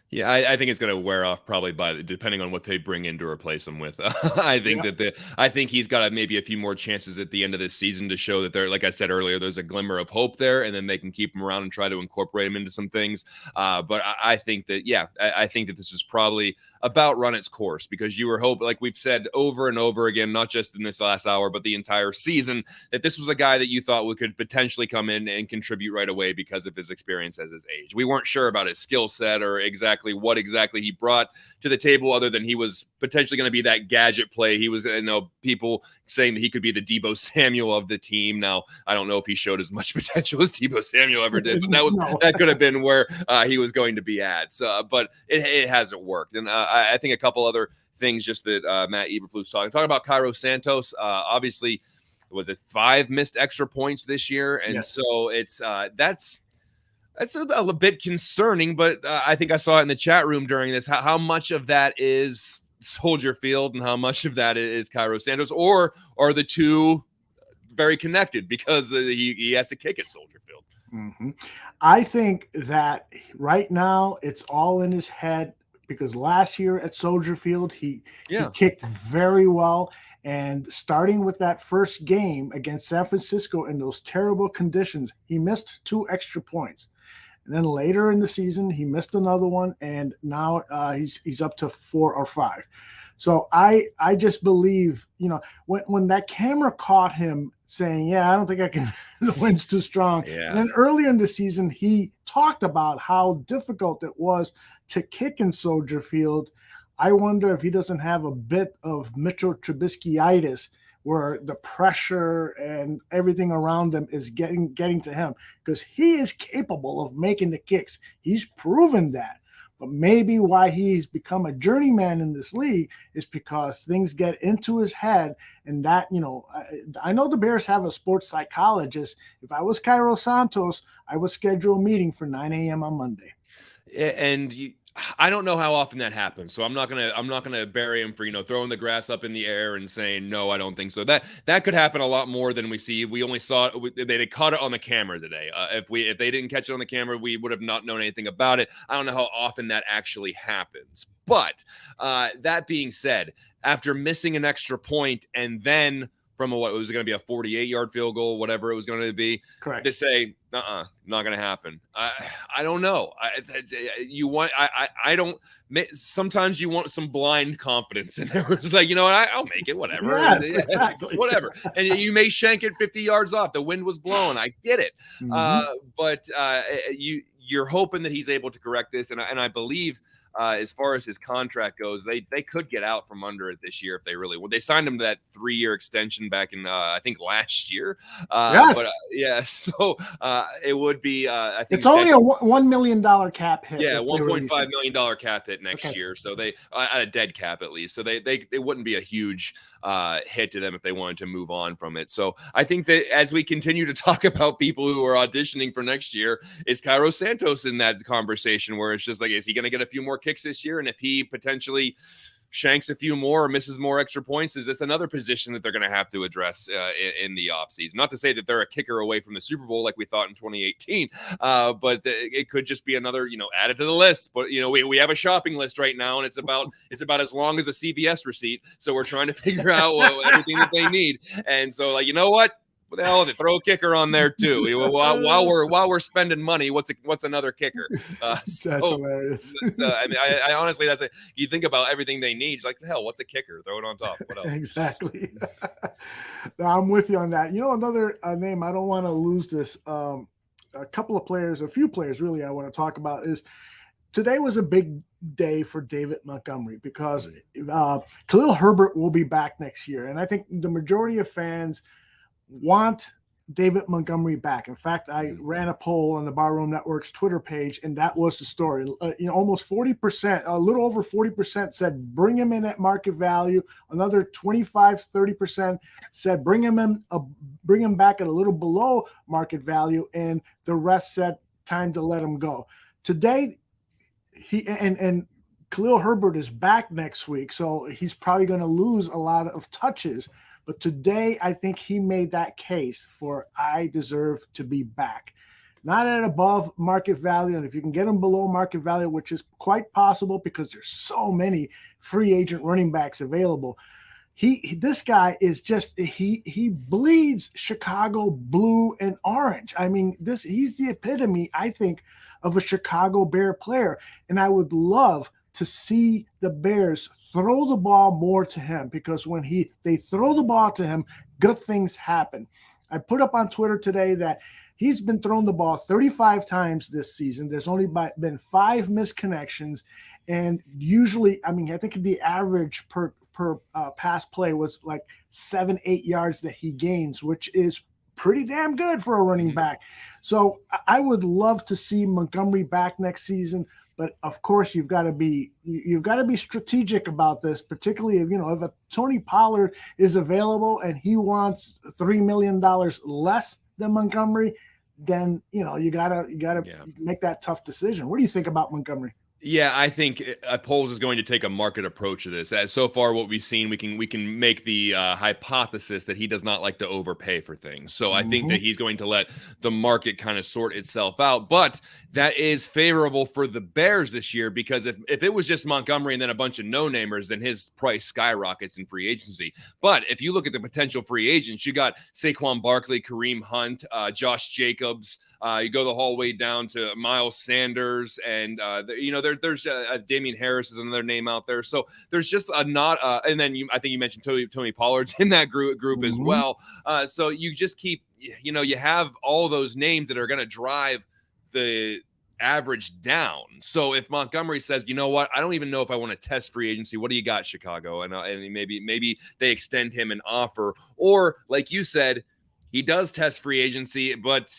Yeah, I think it's going to wear off probably depending on what they bring in to replace him with. I think he's got maybe a few more chances at the end of this season to show that they're, like I said earlier, there's a glimmer of hope there, and then they can keep him around and try to incorporate him into some things. But I think that, I think that this is probably about run its course, because you were hoping, like we've said over and over again, not just in this last hour, but the entire season, that this was a guy that you thought could potentially come in and contribute right away because of his experience as his age. We weren't sure about his skill set or what exactly he brought to the table, other than he was potentially going to be that gadget play. He was, people saying that he could be the Deebo Samuel of the team. Now, I don't know if he showed as much potential as Deebo Samuel ever did, but that could have been where he was going to be at. So, but it hasn't worked. And I think a couple other things just that Matt Eberflus talking about Cairo Santos, obviously, was it 5 missed extra points this year? And so it's that's a bit concerning, but I think I saw it in the chat room during this, how much of that is Soldier Field and how much of that is Cairo Santos, or are the two very connected because he has to kick at Soldier Field? Mm-hmm. I think that right now it's all in his head, because last year at Soldier Field, he kicked very well. And starting with that first game against San Francisco in those terrible conditions, he missed 2 extra points. And then later in the season, he missed another one, and now he's up to 4 or 5. So I just believe, when that camera caught him saying, I don't think I can, the wind's too strong. Yeah. And then earlier in the season, he talked about how difficult it was to kick in Soldier Field. I wonder if he doesn't have a bit of Mitchell Trubisky-itis, where the pressure and everything around him is getting to him, because he is capable of making the kicks. He's proven that. But maybe why he's become a journeyman in this league is because things get into his head, and that, I know the Bears have a sports psychologist. If I was Cairo Santos, I would schedule a meeting for 9 a.m. on Monday. And I don't know how often that happens, so I'm not gonna bury him for throwing the grass up in the air and saying no, I don't think so. That could happen a lot more than we see. We only saw it. They caught it on the camera today. If they didn't catch it on the camera, we would have not known anything about it. I don't know how often that actually happens. But that being said, after missing an extra point and then from what was going to be a 48-yard field goal, whatever it was going to be, correct, to say, not going to happen. I don't know. Sometimes you want some blind confidence in there. It's like, I'll make it, whatever. Yes, exactly. Whatever. And you may shank it 50 yards off. The wind was blowing. I get it. Mm-hmm. But you're hoping that he's able to correct this. And I believe as far as his contract goes, they could get out from under it this year if they really would. They signed him to that 3-year extension back in I think last year. Yes. But yeah, so it would be I think It's only a $1 million cap hit. yeah, if they release $1.5 it. million cap hit next Okay. year. So they at a dead cap at least. So they wouldn't be a huge hit to them if they wanted to move on from it. So I think that as we continue to talk about people who are auditioning for next year, is Cairo Santos in that conversation where it's just like, is he going to get a few more kicks this year? And if he potentially shanks a few more or misses more extra points, is this another position that they're going to have to address in the offseason? Not to say that they're a kicker away from the Super Bowl like we thought in 2018, but it could just be another, added to the list. But, we have a shopping list right now, and it's about as long as a CVS receipt. So we're trying to figure out everything that they need. And so, like, you know what? What the hell is it? Throw a kicker on there too. While we're spending money, what's another kicker? That's hilarious. I honestly, you think about everything they need. Like, hell, what's a kicker? Throw it on top. What else? Exactly. No, I'm with you on that. Another name, I don't want to lose this. A few players really I want to talk about is today was a big day for David Montgomery because Khalil Herbert will be back next year. And I think the majority of fans want David Montgomery back. In fact, I ran a poll on the Barroom Network's Twitter page, and that was the story. Almost 40%, a little over 40% said bring him in at market value. Another 25-30% said bring him back at a little below market value, and the rest said time to let him go. Today, he and Khalil Herbert is back next week, so he's probably going to lose a lot of touches. But today, I think he made that case for I deserve to be back. Not at above market value, and if you can get him below market value, which is quite possible because there's so many free agent running backs available. This guy is just he bleeds Chicago blue and orange. I mean, he's the epitome, I think, of a Chicago Bear player, and I would love to see the Bears throw the ball more to him, because when they throw the ball to him, good things happen. I put up on Twitter today that he's been thrown the ball 35 times this season. There's only been 5 missed connections, and usually, I think the average per pass play was like 7-8 yards that he gains, which is pretty damn good for a running back. So I would love to see Montgomery back next season. But of course, you've got to be strategic about this, particularly if a Tony Pollard is available and he wants $3 million less than Montgomery, then you gotta make that tough decision. What do you think about Montgomery? Yeah, I think Poles is going to take a market approach to this. As so far, what we've seen, we can make the hypothesis that he does not like to overpay for things. So I think that he's going to let the market kind of sort itself out. But that is favorable for the Bears this year, because if it was just Montgomery and then a bunch of no-namers, then his price skyrockets in free agency. But if you look at the potential free agents, you got Saquon Barkley, Kareem Hunt, Josh Jacobs. You go the whole way down to Miles Sanders, and there's Damian Harris is another name out there. So there's just and then I think you mentioned Tony Pollard's in that group as well. So you just keep, you have all those names that are going to drive the average down. So if Montgomery says, you know what, I don't even know if I want to test free agency. What do you got, Chicago? And maybe they extend him an offer, or like you said, he does test free agency, but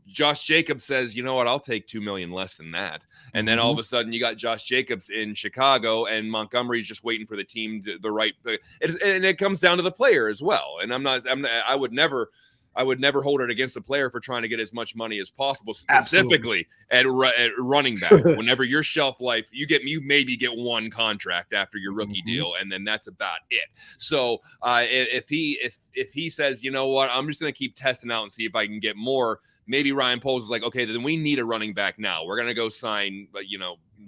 Josh Jacobs says, you know what, I'll take $2 million less than that. And then all of a sudden you got Josh Jacobs in Chicago, and Montgomery's just waiting for the team and it comes down to the player as well. And I would never hold it against a player for trying to get as much money as possible, specifically at running back. Whenever your shelf life, you maybe get one contract after your rookie deal, and then that's about it. So if he says, you know what, I'm just going to keep testing out and see if I can get more, maybe Ryan Poles is like, okay, then we need a running back now. We're going to go sign,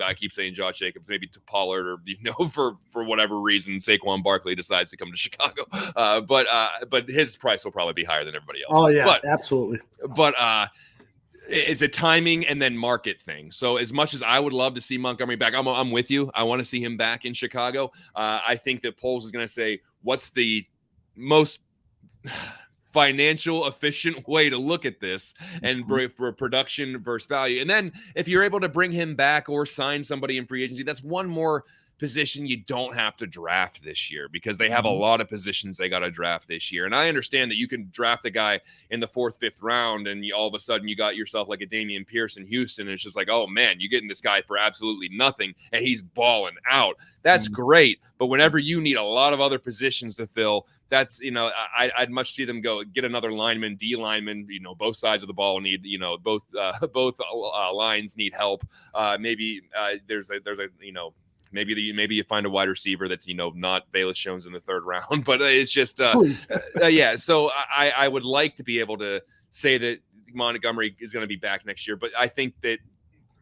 I keep saying Josh Jacobs, maybe to Pollard, or for whatever reason, Saquon Barkley decides to come to Chicago. But his price will probably be higher than everybody else. Oh yeah, absolutely. But it's a timing and then market thing. So as much as I would love to see Montgomery back, I'm with you. I want to see him back in Chicago. I think that Poles is going to say, what's the most financial efficient way to look at this and for production versus value. And then if you're able to bring him back or sign somebody in free agency, that's one more position you don't have to draft this year because they have a lot of positions they got to draft this year. And I understand that you can draft a guy in the 4th, 5th round and all of a sudden you got yourself like a Damian Pierce in Houston. And it's just like, oh man, you're getting this guy for absolutely nothing and he's balling out. That's great. But whenever you need a lot of other positions to fill, that's, I'd much see them go get another lineman, D lineman, both sides of the ball need, both lines need help. Maybe there's a maybe you find a wide receiver that's, not Velus Jones in the 3rd round, but it's just, yeah. So I would like to be able to say that Montgomery is going to be back next year, but I think that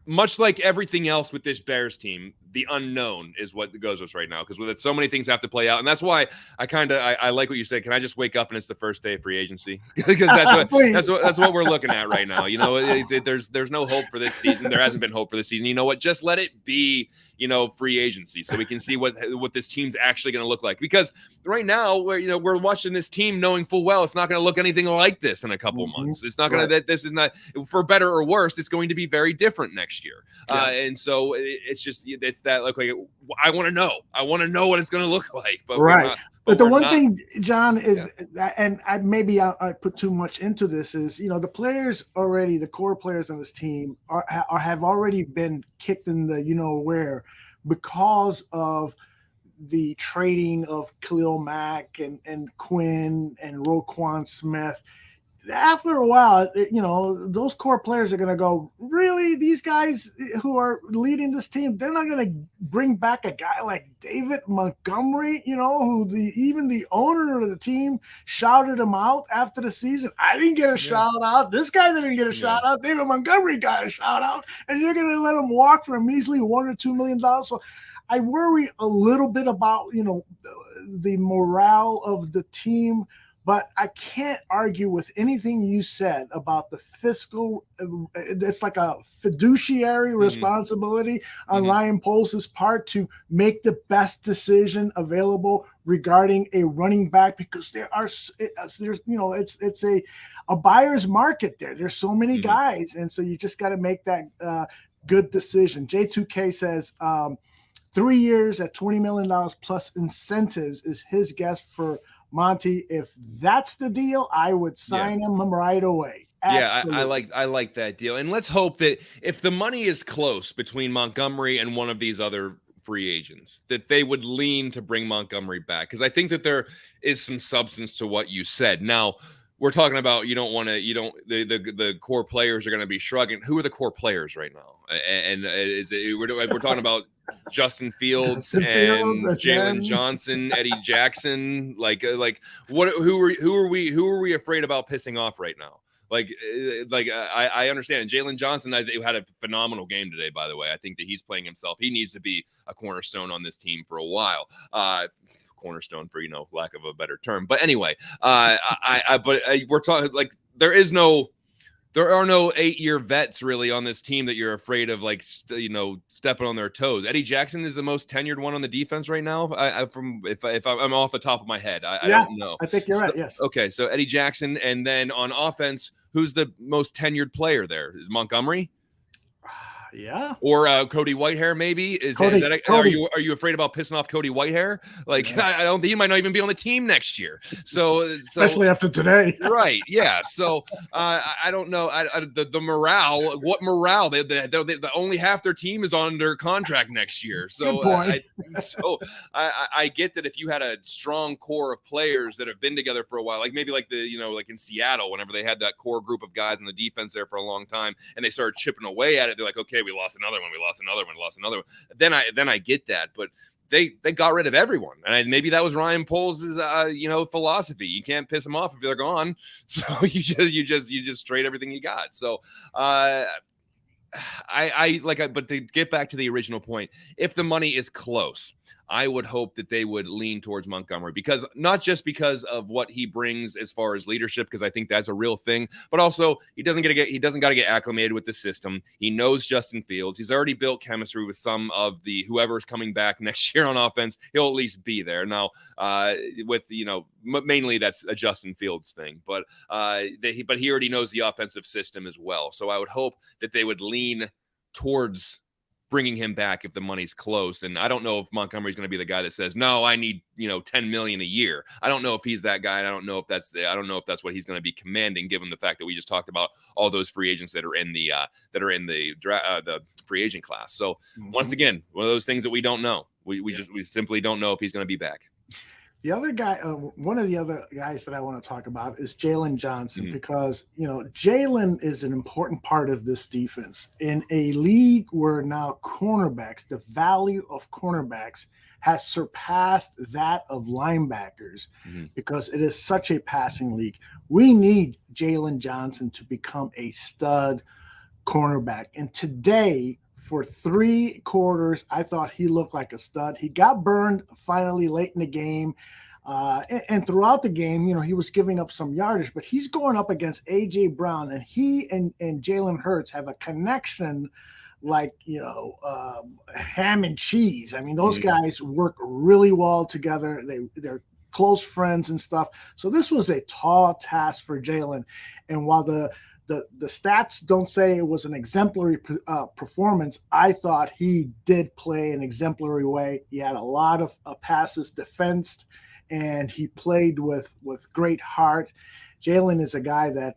much like everything else with this Bears team, the unknown is what goes us right now because with it, so many things have to play out, and that's why I like what you said. Can I just wake up and it's the first day of free agency? Because that's what we're looking at right now. There's no hope for this season. There hasn't been hope for this season. You know what? Just let it be. Free agency, so we can see what this team's actually going to look like. Because right now, we're watching this team knowing full well it's not going to look anything like this in a couple of months. It's not going to. This is not for better or worse. It's going to be very different next year. And so it's that like I want to know. I want to know what it's going to look like. But But the one thing, John, is and I put too much into this is the players already, the core players on this team have already been kicked in the where because of the trading of Khalil Mack and Quinn and Roquan Smith. After a while, those core players are going to go, really? These guys who are leading this team, they're not going to bring back a guy like David Montgomery, who even the owner of the team shouted him out after the season. I didn't get a shout out. This guy didn't get a shout out. David Montgomery got a shout out. And you're going to let him walk for a measly $1 or $2 million. So I worry a little bit about, the morale of the team. But I can't argue with anything you said about the fiscal. It's like a fiduciary responsibility on Ryan Poles' part to make the best decision available regarding a running back because there's it's a buyer's market there. There's so many guys, and so you just got to make that good decision. J2K says 3 years at $20 million plus incentives is his guess for Monty. If that's the deal, I would sign him right away. Absolutely. Yeah, I like that deal. And let's hope that if the money is close between Montgomery and one of these other free agents, that they would lean to bring Montgomery back. Because I think that there is some substance to what you said. Now, we're talking about the core players are going to be shrugging. Who are the core players right now? And we're talking about Justin Fields and Jalen Johnson, Eddie Jackson. Who are we afraid about pissing off right now? I understand Jalen Johnson. I had a phenomenal game today, by the way. I think that he's playing himself. He needs to be a cornerstone on this team for a while. Cornerstone for lack of a better term. But anyway, we're talking there are no 8-year vets really on this team that you're afraid of stepping on their toes. Eddie Jackson is the most tenured one on the defense right now. If I'm off the top of my head, I don't know. I think you're right. Yes. Okay, so Eddie Jackson, and then on offense, who's the most tenured player there? Is Montgomery? Yeah. Or Cody Whitehair, maybe? Are you afraid about pissing off Cody Whitehair? I don't think he might not even be on the team next year. So especially after today. Right. Yeah. So I don't know. The morale, what morale? They only half their team is under contract next year. So I get that if you had a strong core of players that have been together for a while, like in Seattle, whenever they had that core group of guys in the defense there for a long time, and they started chipping away at it, they're like, okay, we lost another one. Then I get that, but they got rid of everyone, and maybe that was Ryan Poles' philosophy. You can't piss them off if they're gone, so you just trade everything you got. So but to get back to the original point, if the money is close, I would hope that they would lean towards Montgomery, because not just because of what he brings as far as leadership, because I think that's a real thing, but also he doesn't got to get acclimated with the system. He knows Justin Fields. He's already built chemistry with some of the whoever's coming back next year on offense. He'll at least be there now. With mainly that's a Justin Fields thing, but he already knows the offensive system as well. So I would hope that they would lean towards bringing him back if the money's close. And I don't know if Montgomery's going to be the guy that says, no, I need, $10 million a year. I don't know if he's that guy. And I don't know if that's what he's going to be commanding, given the fact that we just talked about all those free agents that are in the free agent class. So once again, one of those things that we don't know. We simply don't know if he's going to be back. The other guy, one of the other guys that I want to talk about is Jalen Johnson, because, Jalen is an important part of this defense. In a league where now cornerbacks, the value of cornerbacks has surpassed that of linebackers because it is such a passing league. We need Jalen Johnson to become a stud cornerback. And today, for 3 quarters, I thought he looked like a stud. He got burned finally late in the game. And throughout the game, he was giving up some yardage, but he's going up against A.J. Brown, and he and Jalen Hurts have a connection like, ham and cheese. I mean, those guys work really well together. They're close friends and stuff. So this was a tall task for Jalen. And while the stats don't say it was an exemplary performance, I thought he did play an exemplary way. He had a lot of passes defensed, and he played with great heart. Jalen is a guy that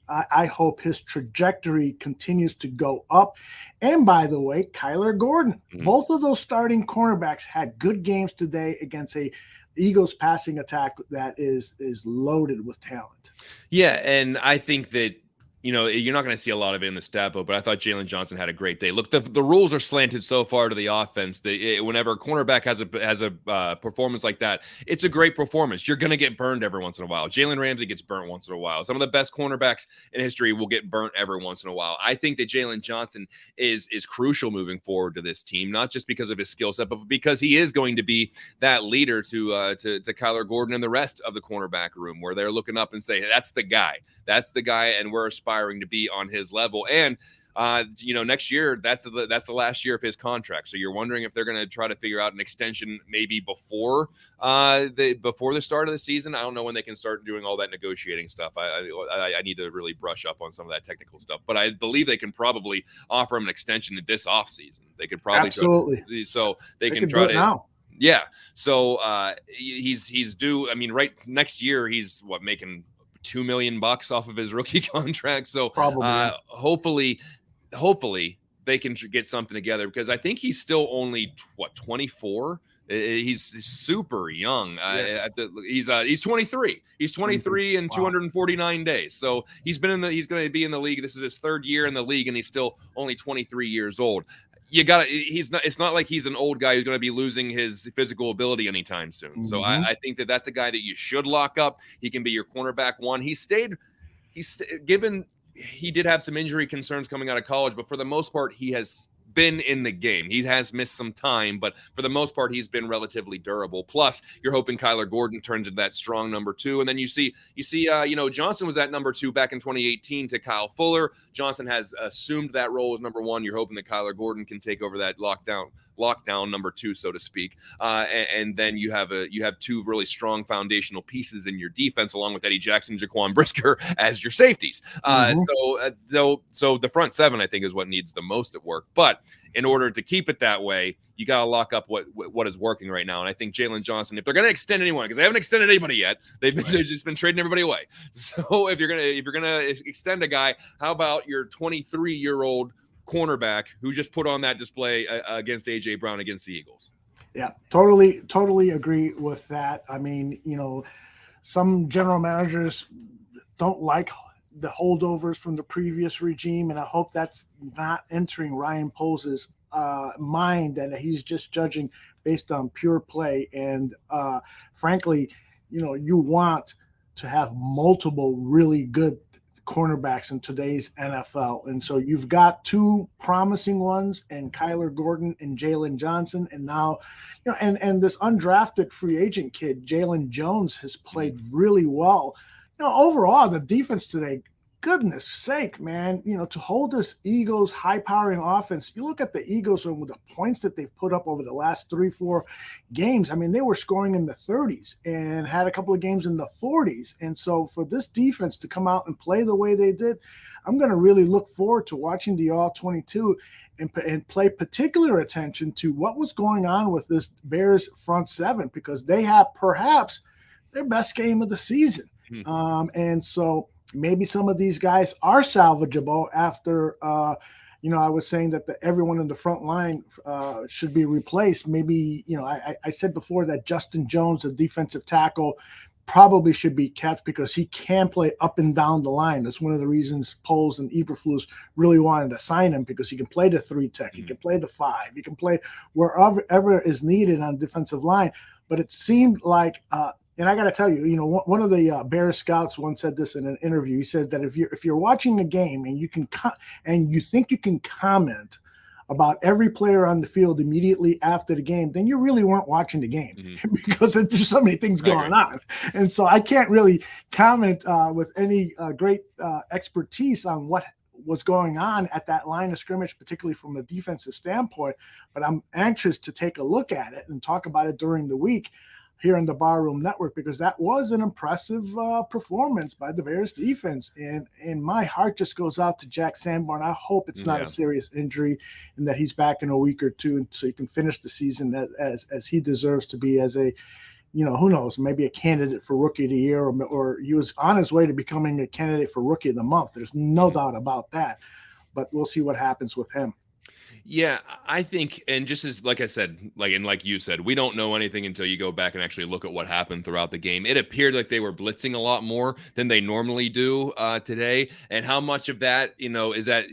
I hope his trajectory continues to go up. And by the way, Kyler Gordon, both of those starting cornerbacks had good games today against a Eagles passing attack that is loaded with talent. Yeah, and I think that you're not going to see a lot of it in the stat book, but I thought Jalen Johnson had a great day. Look, the rules are slanted so far to the offense that whenever a cornerback has a performance like that, it's a great performance. You're going to get burned every once in a while. Jalen Ramsey gets burnt once in a while. Some of the best cornerbacks in history will get burnt every once in a while. I think that Jalen Johnson is crucial moving forward to this team, not just because of his skill set, but because he is going to be that leader to Kyler Gordon and the rest of the cornerback room, where they're looking up and say, that's the guy, and we're aspiring to be on his level. And next year, that's the last year of his contract. So you're wondering if they're going to try to figure out an extension maybe before the start of the season. I don't know when they can start doing all that negotiating stuff. I need to really brush up on some of that technical stuff, but I believe they can probably offer him an extension this offseason. They could probably absolutely. So they can try to now. Yeah. So he's due. I mean, right next year he's making $2 million off of his rookie contract. So probably hopefully they can get something together, because I think he's still only 24. He's super young. Yes. He's 23. He's 23 in 249 days. So he's going to be in the league. This is his 3rd year in the league, and he's still only 23 years old. It's not like he's an old guy who's going to be losing his physical ability anytime soon. So I think that's a guy that you should lock up. He can be your cornerback one. He did have some injury concerns coming out of college, but for the most part, he has been in the game. He has missed some time, but for the most part, he's been relatively durable. Plus, you're hoping Kyler Gordon turns into that strong number 2. And then you see, Johnson was that number 2 back in 2018 to Kyle Fuller. Johnson has assumed that role as number 1. You're hoping that Kyler Gordon can take over that lockdown number 2, so to speak. And then you have 2 really strong foundational pieces in your defense, along with Eddie Jackson, Jaquan Brisker as your safeties. So the front 7, I think, is what needs the most at work. But in order to keep it that way, you got to lock up what is working right now. And I think Jalen Johnson, if they're going to extend anyone, because they haven't extended anybody yet, they've just been trading everybody away. So if you're gonna extend a guy, how about your 23-year-old cornerback who just put on that display against A.J. Brown against the Eagles? Yeah, totally agree with that. I mean, some general managers don't like the holdovers from the previous regime, and I hope that's not entering Ryan Poles' mind, that he's just judging based on pure play. And frankly, you want to have multiple really good cornerbacks in today's NFL. And so you've got two promising ones and Kyler Gordon and Jalen Johnson. And now, and this undrafted free agent kid, Velus Jones, has played really well. Overall, the defense today, goodness sake, man, to hold this Eagles high-powering offense, you look at the Eagles and with the points that they've put up over the last 3-4 games. I mean, they were scoring in the 30s and had a couple of games in the 40s. And so for this defense to come out and play the way they did, I'm going to really look forward to watching the All-22 and pay particular attention to what was going on with this Bears front seven, because they have perhaps their best game of the season. And so maybe some of these guys are salvageable after, I was saying that everyone in the front line should be replaced. Maybe, I said before that Justin Jones, the defensive tackle, probably should be kept because he can play up and down the line. That's one of the reasons Poles and Eberflus really wanted to sign him, because he can play the 3 tech, he can play the 5, he can play wherever is needed on defensive line. But it seemed like, and I got to tell you, one of the Bears scouts once said this in an interview. He said that if you're watching a game and you can and you think you can comment about every player on the field immediately after the game, then you really weren't watching the game because there's so many things going on. And so I can't really comment with any great expertise on what was going on at that line of scrimmage, particularly from a defensive standpoint. But I'm anxious to take a look at it and talk about it during the week here in the Barroom Network, because that was an impressive performance by the Bears defense. And my heart just goes out to Jack Sanborn. I hope it's not a serious injury and that he's back in a week or two, and so he can finish the season as he deserves to be, as a, who knows, maybe a candidate for Rookie of the Year, or he was on his way to becoming a candidate for Rookie of the Month. There's no doubt about that, but we'll see what happens with him. Yeah, I think, and just as like I said, like you said, we don't know anything until you go back and actually look at what happened throughout the game. It appeared like they were blitzing a lot more than they normally do today, and how much of that, is that,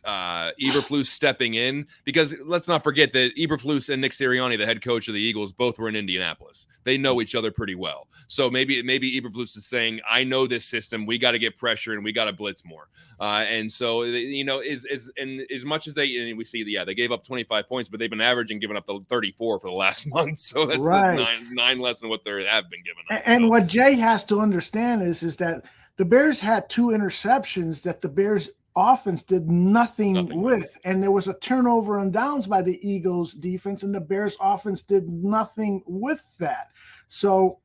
Eberflus stepping in, because let's not forget that Eberflus and Nick Sirianni, the head coach of the Eagles, both were in Indianapolis. They know each other pretty well. So maybe Eberflus is saying, I know this system. We got to get pressure and we got to blitz more. And so, as much as we see, they gave up 25 points, but they've been averaging giving up the 34 for the last month. So that's nine less than what they have been given up. And what Jay has to understand is that the Bears had 2 interceptions that the Bears offense did nothing with, and there was a turnover on downs by the Eagles defense, and the Bears offense did nothing with that. So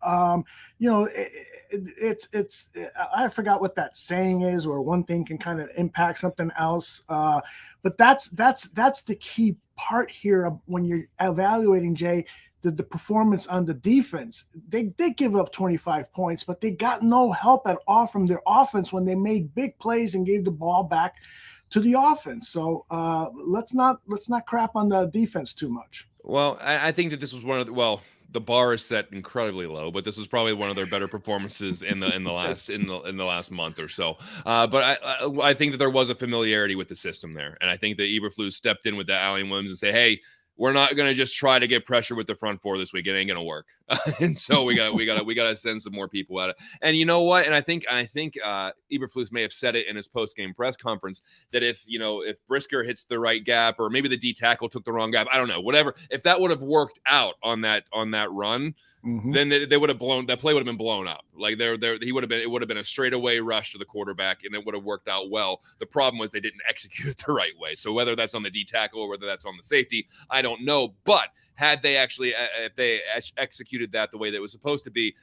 it's I forgot what that saying is, where one thing can kind of impact something else, but that's the key part here when you're evaluating, Jay, the performance on the defense. They did give up 25 points, but they got no help at all from their offense when they made big plays and gave the ball back to the offense. So let's not crap on the defense too much. Well, I think that this was one of the bar is set incredibly low, but this was probably one of their better performances in the last month or so. But I think that there was a familiarity with the system there, and I think that Eberflus stepped in with that Allen Williams and say, hey, we're not going to just try to get pressure with the front four this week. It ain't going to work. And so we got to send some more people at it. And you know what? And I think Eberflus may have said it in his post-game press conference that if Brisker hits the right gap, or maybe the D tackle took the wrong gap, I don't know, whatever. If that would have worked out on that run, then they would have that play would have been blown up. Like it would have been a straightaway rush to the quarterback, and it would have worked out well. The problem was they didn't execute it the right way. So whether that's on the D tackle or whether that's on the safety, I don't know. But had they actually, if they executed that the way that it was supposed to be,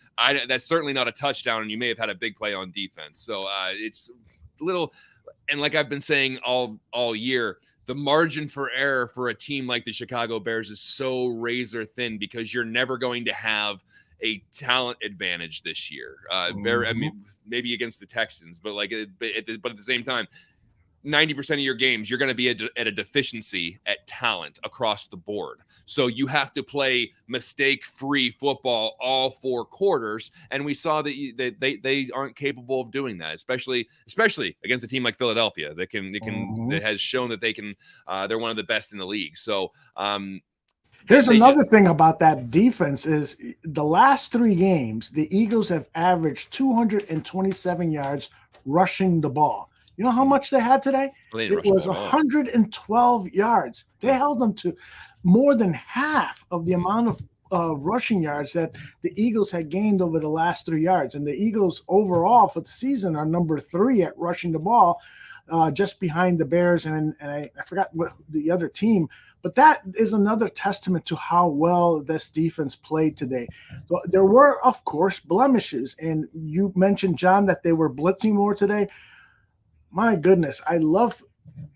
that's certainly not a touchdown, and you may have had a big play on defense. So it's little, and like I've been saying all year, the margin for error for a team like the Chicago Bears is so razor thin, because you're never going to have a talent advantage this year. I mean, maybe against the Texans, but at the same time, 90% of your games, you're going to be at a deficiency at talent across the board. So you have to play mistake-free football all 4 quarters, and we saw that they aren't capable of doing that, especially against a team like Philadelphia that has shown that they can. They're one of the best in the league. So here's another thing about that defense is the last 3 games, the Eagles have averaged 227 yards rushing the ball. You know how much they had today? Well, they didn't It rush was the ball at all. 112 yards. They held them to more than half of the amount of rushing yards that the Eagles had gained over the last 3 yards. And the Eagles overall for the season are number 3 at rushing the ball, just behind the Bears and I forgot what the other team. But that is another testament to how well this defense played today. So there were, of course, blemishes. And you mentioned, John, that they were blitzing more today. My goodness, I love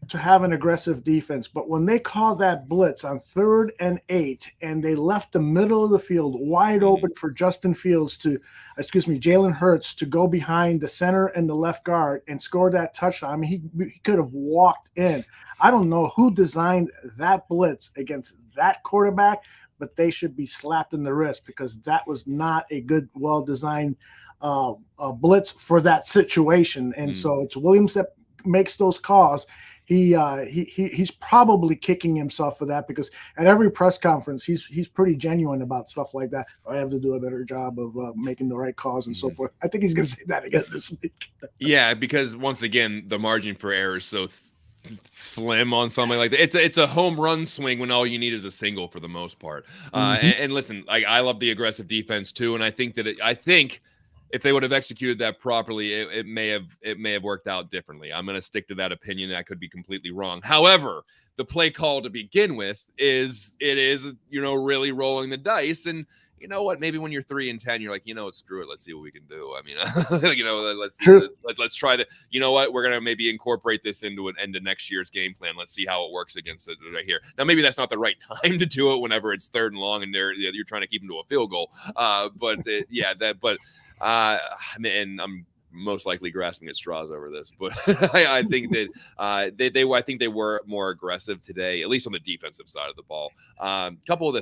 to have an aggressive defense, but when they called that blitz on 3rd and 8 and they left the middle of the field wide open for Jalen Hurts to go behind the center and the left guard and score that touchdown. I mean, he could have walked in. I don't know who designed that blitz against that quarterback, but they should be slapped in the wrist because that was not a good, well-designed blitz for that situation. And so it's Williams that makes those calls. He's probably kicking himself for that because at every press conference he's pretty genuine about stuff like that. I have to do a better job of making the right calls and so forth. I think he's going to say that again this week. Yeah, because once again, the margin for error is so slim on something like that. It's a home run swing when all you need is a single for the most part. And listen, I love the aggressive defense too, and I think that if they would have executed that properly, it may have worked out differently. I'm going to stick to that opinion. I could be completely wrong. However, the play call to begin with is really rolling the dice. And you know what? Maybe when you're 3-10, you're like, screw it. Let's see what we can do. I mean, let's try that. You know what? We're going to maybe incorporate this into next year's game plan. Let's see how it works against it right here. Now, maybe that's not the right time to do it whenever it's 3rd and long and you're trying to keep them to a field goal. And I'm most likely grasping at straws over this, but I think that I think they were more aggressive today, at least on the defensive side of the ball. Couple of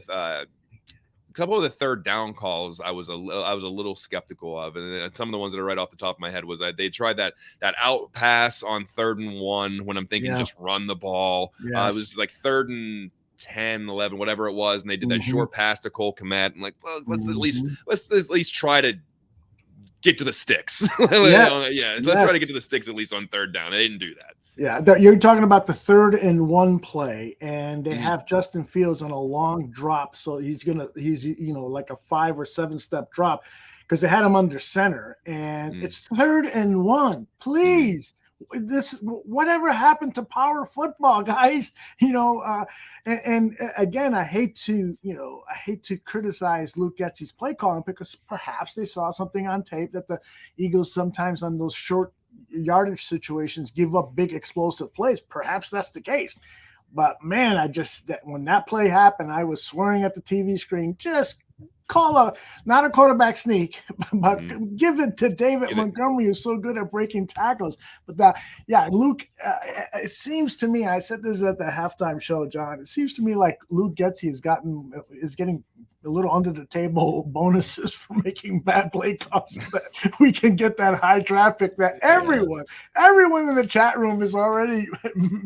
the 3rd down calls I was a little skeptical of, and some of the ones that are right off the top of my head was that they tried that out pass on 3rd and 1 when I'm thinking just run the ball. It was like 3rd and 10, 11, whatever it was, and they did that short pass to Cole Kmet. I'm like, well, let's at least try to get to the sticks. Let's try to get to the sticks at least on 3rd down. They didn't do that. Yeah, you're talking about the 3rd and 1 play, and they have Justin Fields on a long drop, so he's like a 5 or 7 step drop because they had him under center, and it's 3rd and 1. Please, whatever happened to power football, guys? And again, I hate to criticize Luke Getsy's play calling because perhaps they saw something on tape that the Eagles sometimes on those short yardage situations give up big explosive plays. Perhaps that's the case. But man, when that play happened, I was swearing at the TV screen, just call not a quarterback sneak, but give it to David Montgomery, who's so good at breaking tackles. But Luke, it seems to me, I said this at the halftime show, John, it seems to me like Luke Getsy is getting a little under the table bonuses for making bad play calls. That we can get that high draft pick that everyone in the chat room is already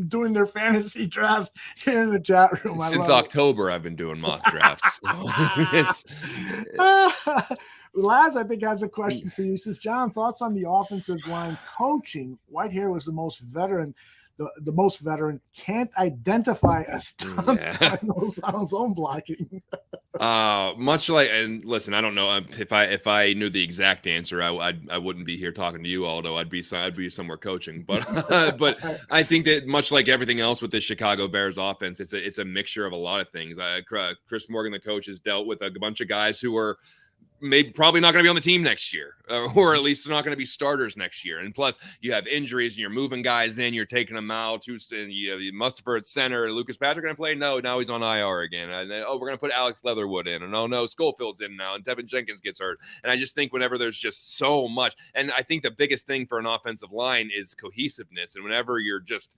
doing their fantasy drafts here in the chat room. Since October, I've been doing mock drafts. Laz, I think, has a question for you. Says, John, thoughts on the offensive line coaching? Whitehair was the most veteran. The most veteran can't identify a stunt on zone blocking. Much like, and listen, I don't know if I knew the exact answer, I wouldn't be here talking to you, Aldo. I'd be somewhere coaching. But I think that much like everything else with the Chicago Bears offense, it's a mixture of a lot of things. Chris Morgan, the coach, has dealt with a bunch of guys who are probably not going to be on the team next year, or at least not going to be starters next year. And plus, you have injuries, and you're moving guys in, you're taking them out. And you have Mustapher at center. Lucas Patrick going to play? No, now he's on IR again. And then, we're going to put Alex Leatherwood in. And no, Schofield's in now, and Tevin Jenkins gets hurt. And I just think whenever there's just so much, and I think the biggest thing for an offensive line is cohesiveness. And whenever you're just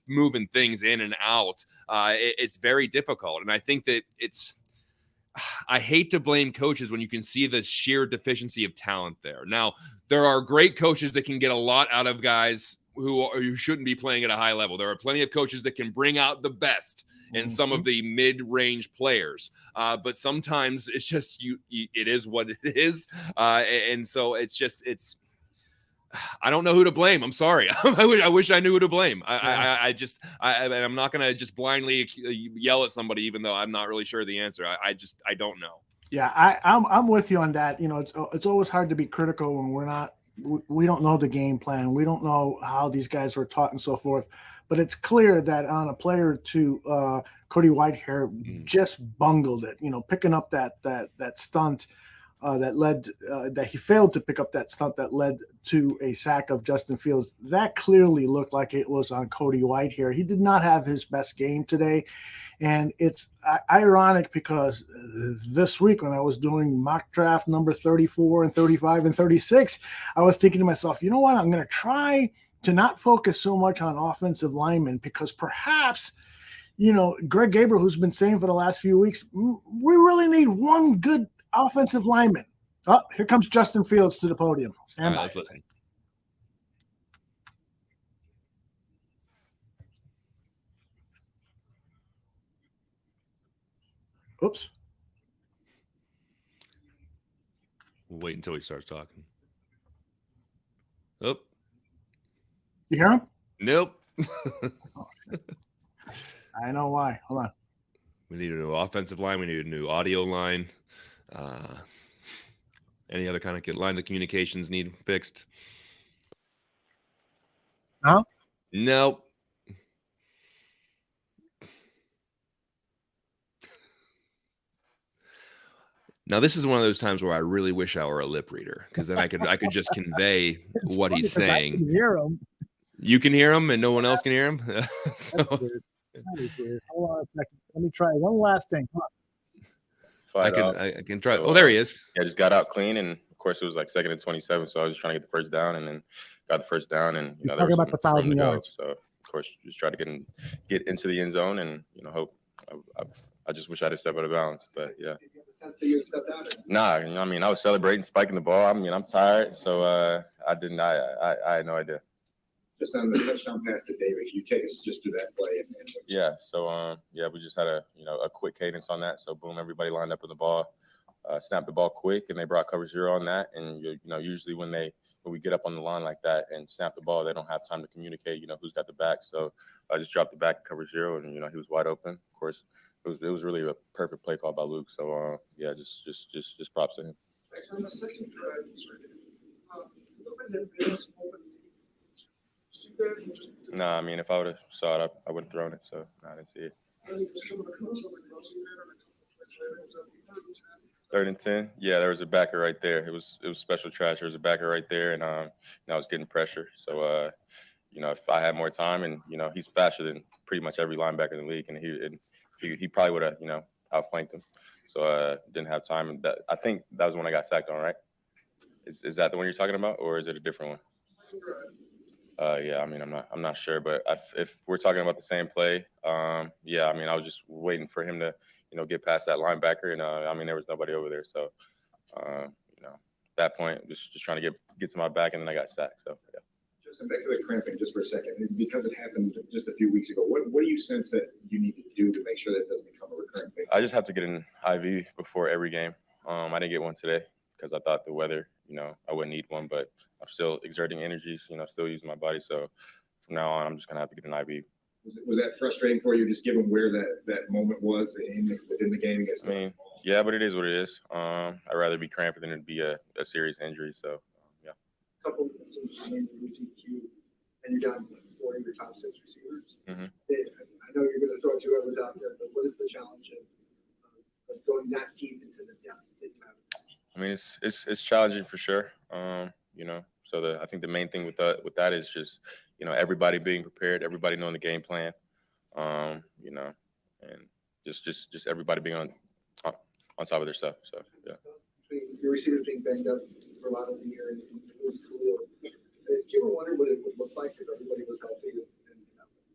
moving things in and out, it's very difficult. And I think that I hate to blame coaches when you can see the sheer deficiency of talent there. Now, there are great coaches that can get a lot out of guys who shouldn't be playing at a high level. There are plenty of coaches that can bring out the best in some of the mid-range players. But sometimes it's just it is what it is. And so it's I don't know who to blame. I'm sorry. I wish I knew who to blame. I'm not going to just blindly yell at somebody, even though I'm not really sure the answer. I don't know. Yeah, I'm with you on that. You know, it's always hard to be critical when we don't know the game plan. We don't know how these guys were taught and so forth. But it's clear that on a player to Cody Whitehair just bungled it. You know, picking up that stunt that led that he failed to pick up that stunt that led to a sack of Justin Fields. That clearly looked like it was on Cody Whitehair. He did not have his best game today. And it's ironic because this week when I was doing mock draft number 34 and 35 and 36, I was thinking to myself, you know what? I'm going to try to not focus so much on offensive linemen because perhaps, you know, Greg Gabriel, who's been saying for the last few weeks, we really need one good offensive lineman. Oh, here comes Justin Fields to the podium. Stand by. Let's listen. Oops. We'll wait until he starts talking. Oh. You hear him? Nope. Oh, I know why. Hold on. We need a new offensive line. We need a new audio line. Any other kind of lines of communications need fixed? No? Nope. Now, this is one of those times where I really wish I were a lip reader because then I could just convey what he's saying. I can hear him. You can hear him and no one else can hear him? That's weird. That is weird. Hold on a second. Let me try one last thing. I can try. Oh, there he is. Yeah, just got out clean, and of course it was like 2nd and 27, so I was just trying to get the first down, and then got the first down, and you know there was about the 1,000 yards. So of course just try to get into the end zone, and you know hope. I just wish I had a step out of bounds, but yeah. Nah, you know, I mean, I was celebrating, spiking the ball. I mean, I'm tired, so I didn't. I had no idea. Just on the touchdown pass to David, can you take us just through that play? Yeah, so we just had a quick cadence on that. So boom, everybody lined up with the ball, snapped the ball quick, and they brought cover zero on that. And you know, usually when we get up on the line like that and snap the ball, they don't have time to communicate, you know, who's got the back. So I just dropped the back cover zero, and you know, he was wide open. Of course, it was really a perfect play call by Luke. So yeah, just props to him. On the second drive, Nah, I mean, if I would have saw it, I would have thrown it. So I didn't see it. 3rd and 10. Yeah, there was a backer right there. It was special trash. There was a backer right there, and I was getting pressure. So you know, if I had more time, and you know, he's faster than pretty much every linebacker in the league, and he probably would have, you know, outflanked him. So didn't have time, and I think that was when I got sacked on, right? Is that the one you're talking about, or is it a different one? Yeah, I mean, I'm not sure, but if we're talking about the same play, yeah, I mean, I was just waiting for him to, you know, get past that linebacker, and I mean, there was nobody over there, so you know, at that point, just trying to get to my back, and then I got sacked. So yeah. Justin, back to the cramping just for a second, because it happened just a few weeks ago. What do you sense that you need to do to make sure that it doesn't become a recurring thing? I just have to get an IV before every game. I didn't get one today because I thought the weather, you know, I wouldn't need one, but I'm still exerting energies, you know, still using my body. So from now on, I'm just going to have to get an IV. Was that frustrating for you, just given where that moment was within the game against? I mean, yeah, but it is what it is. I'd rather be cramped than it be a serious injury. So, yeah. Couple of games and you're down 4 of your top 6 receivers. Mm-hmm. I know you're going to throw whoever's out there, but what is the challenge of going that deep into the depth that you have? I mean, it's challenging for sure. You know, so I think the main thing with that is just, you know, everybody being prepared, everybody knowing the game plan, you know, and just everybody being on top of their stuff. So yeah. Your receivers being banged up for a lot of the year, and it was Khalil. Did you ever wonder what it would look like if everybody was healthy?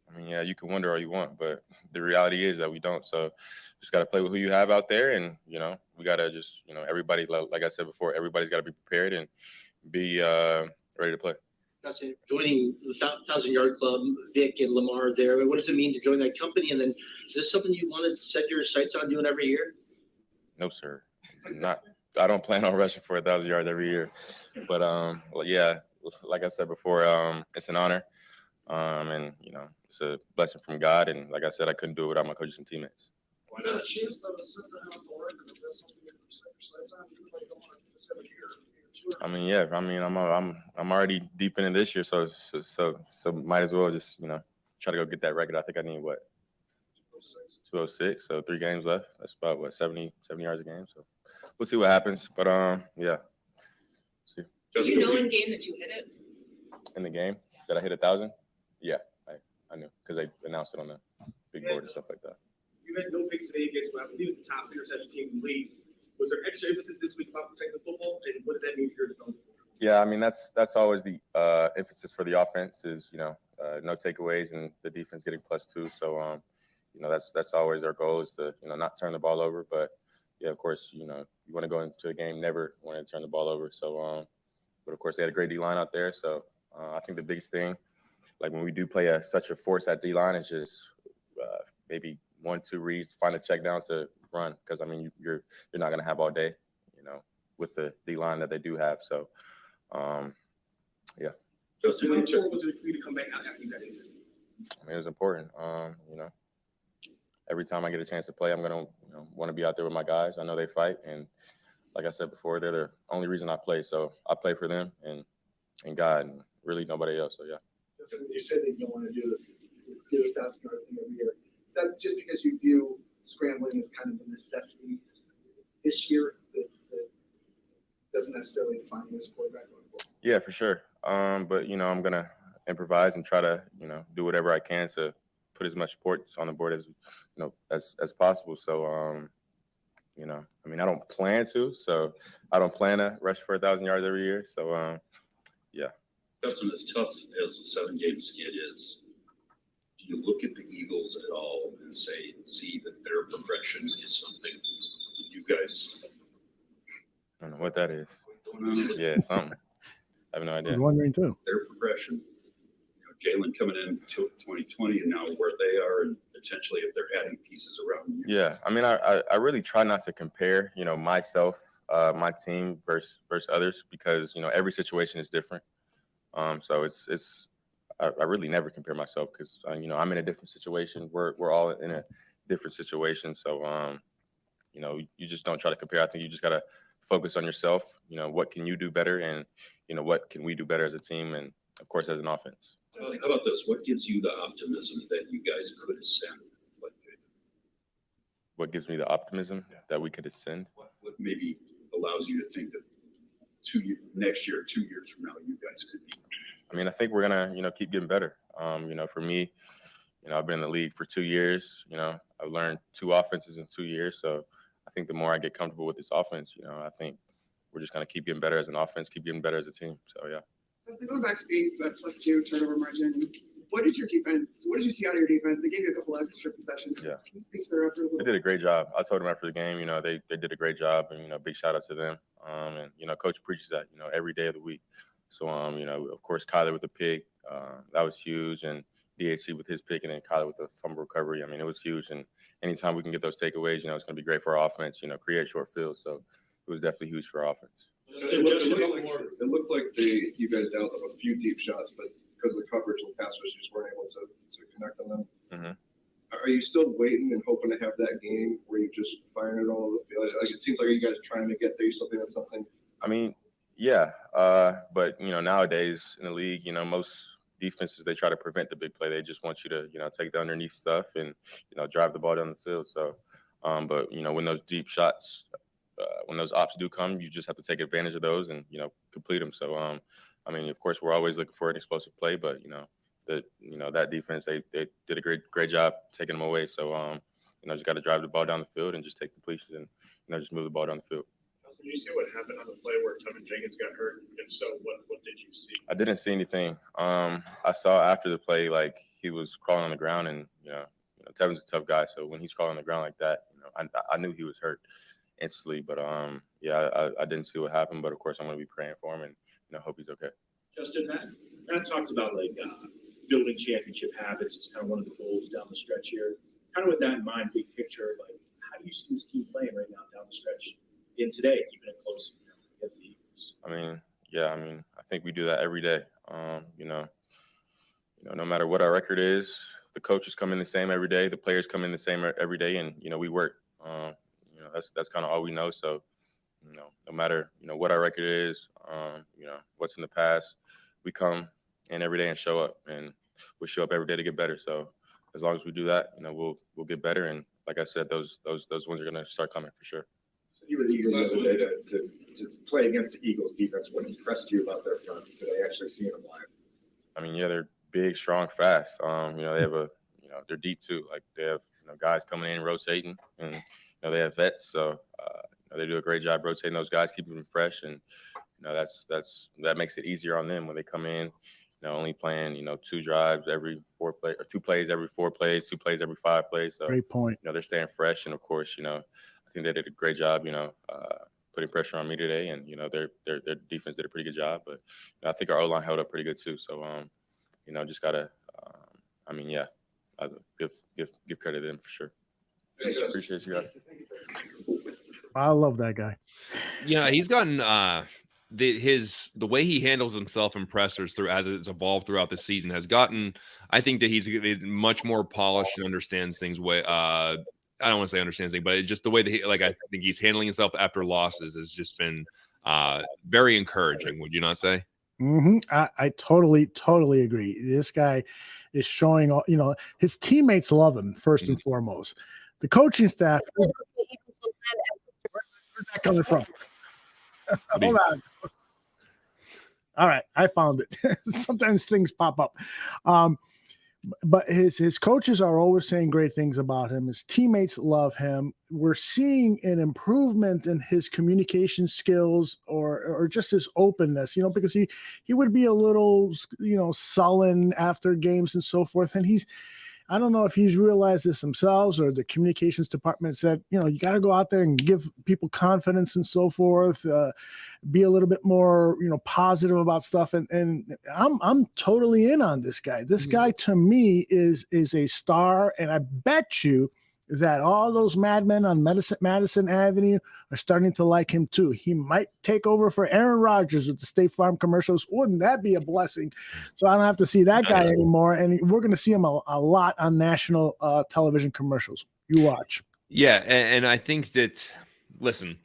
I mean, yeah, you can wonder all you want, but the reality is that we don't. So just got to play with who you have out there. And, you know, we got to just, you know, everybody, like I said before, everybody's got to be prepared and be ready to play. Justin, joining the 1,000-yard club, Vic and Lamar there, what does it mean to join that company? And then is this something you want to set your sights on doing every year? No, sir. I don't plan on rushing for 1,000 yards every year. But, well, yeah, like I said before, it's an honor. And, it's a blessing from God. And like I said, I couldn't do it without my coaches and teammates. Why not a chance though to sit the hell for record? Is that something you set your sights on? You like don't want to just have a year. I mean, yeah. I mean, I'm already deep into this year, so might as well just try to go get that record. I think I need 206. So 3 games left. That's about 70 yards a game. So we'll see what happens. But yeah. See. Did you know in game that you hit it? In the game that I hit 1,000? Yeah, I knew because they announced it on the big board and stuff like that. You had no picks today against what I believe it's the top interception team in the league. Was there extra emphasis this week about protecting the football, and what does that mean for your development? Yeah, I mean that's always the emphasis for the offense is no takeaways and the defense getting +2. So that's always our goal is to not turn the ball over. But yeah, of course you want to go into a game never want to turn the ball over. So but of course they had a great D line out there. So I think the biggest thing, like when we do play such a force at D line, is just maybe 1-2 reads, find a check down to run because I mean you're not gonna have all day, with the D line that they do have. So yeah. Justin, how important was it for you to come back out after you got injured? I mean, it was important. Every time I get a chance to play, I'm gonna want to be out there with my guys. I know they fight, and like I said before, they're the only reason I play. So I play for them and God, and really nobody else. So yeah. You said that you don't want to do this 1,000 yard thing every year. Is that just because you view scrambling as kind of a necessity this year that doesn't necessarily define you as a quarterback going forward? Yeah, for sure. But I'm gonna improvise and try to do whatever I can to put as much points on the board as possible. So I mean I don't plan to. So I don't plan to rush for 1,000 yards every year. So yeah. Justin, as tough as a 7-game skid is, do you look at the Eagles at all and see that their progression is something you guys? I don't know what that is. Yeah, something. I have no idea. I was wondering too. Their progression. Jalen coming in to 2020 and now where they are, and potentially if they're adding pieces around you. Yeah, I mean, I really try not to compare, myself, my team versus others because every situation is different. So I really never compare myself because I'm in a different situation. We're all in a different situation. So you just don't try to compare. I think you just gotta focus on yourself. What can you do better, and what can we do better as a team, and of course as an offense. How about this? What gives you the optimism that you guys could ascend? What gives me the optimism that we could ascend? What maybe allows you to think that next year, 2 years from now, you guys could be? I mean, I think we're gonna, keep getting better. For me, I've been in the league for 2 years. I've learned 2 offenses in 2 years. So I think the more I get comfortable with this offense, I think we're just gonna keep getting better as an offense, keep getting better as a team. So yeah. So going back to being that +2 turnover margin, what did you see out of your defense? They gave you a couple extra possessions. Yeah. Can you speak to their effort a little They bit? did a great job. I told them after the game, they did a great job, and big shout out to them. And Coach preaches that, every day of the week. So of course Kyler with the pick, that was huge, and DHC with his pick, and then Kyler with the fumble recovery. I mean, it was huge. And anytime we can get those takeaways, it's going to be great for our offense. Create short fields. So it was definitely huge for our offense. It looked like you guys dealt with a few deep shots, but because of the coverage and pass rush, you just weren't able to connect on them. Mm-hmm. Are you still waiting and hoping to have that game where you just firing it all over the field? Like it seems like you guys are trying to get there. Something. I mean, yeah, but nowadays in the league, most defenses, they try to prevent the big play. They just want you to take the underneath stuff and drive the ball down the field. So, but when those deep shots, when those ops do come, you just have to take advantage of those and complete them. So, I mean, of course, we're always looking for an explosive play, but that defense, they did a great job taking them away. So, just got to drive the ball down the field and just take completions and just move the ball down the field. Did you see what happened on the play where Tevin Jenkins got hurt? If so, what did you see? I didn't see anything. I saw after the play, like he was crawling on the ground, and Tevin's a tough guy, so when he's crawling on the ground like that, I knew he was hurt instantly. But I didn't see what happened. But of course, I'm going to be praying for him and hope he's okay. Justin, Matt talked about building championship habits. It's kind of one of the goals down the stretch here. Kind of with that in mind, big picture, how do you see this team playing right now down the stretch in today, keeping it close against the Eagles? I mean, I think we do that every day. No matter what our record is, the coaches come in the same every day, the players come in the same every day, and we work. That's kind of all we know. So, no matter what our record is, what's in the past, we come in every day and show up, and we show up every day to get better. So, as long as we do that, we'll get better. And like I said, those ones are going to start coming for sure. You were eager the other day to play against the Eagles defense. What impressed you about their front today, actually seeing them live? I mean, yeah, they're big, strong, fast. They have they're deep too. Like they have guys coming in, rotating, and they have vets. So they do a great job rotating those guys, keeping them fresh, and that makes it easier on them when they come in. Only playing 2 drives every 4 plays, or 2 plays every 4 plays, 2 plays every 5 plays. So great point. They're staying fresh, and of course, I think they did a great job. Putting pressure on me today, and their defense did a pretty good job. But I think our O-line held up pretty good too. So just gotta, I give credit to them for sure. Appreciate you guys. I love that guy. Yeah, he's gotten the way he handles himself in pressers through as it's evolved throughout the season has gotten. I think that he's much more polished and understands things way. I don't want to say understands things, but it's just the way that I think he's handling himself after losses has just been very encouraging. Would you not say? Mm-hmm. I totally agree. This guy is showing, his teammates love him first and foremost. The coaching staff. Where's that coming from? Hold on. All right, I found it. Sometimes things pop up. But his coaches are always saying great things about him. His teammates love him. We're seeing an improvement in his communication skills or just his openness, because he would be a little, sullen after games and so forth. And I don't know if he's realized this himself or the communications department said, you got to go out there and give people confidence and so forth, be a little bit more, positive about stuff. And I'm totally in on this guy. This guy to me is a star. And I bet you that all those madmen on Madison Avenue are starting to like him too. He might take over for Aaron Rodgers with the State Farm commercials. Wouldn't that be a blessing? So I don't have to see that guy anymore. And we're going to see him a lot on national television commercials. You watch. Yeah. And I think that, listen,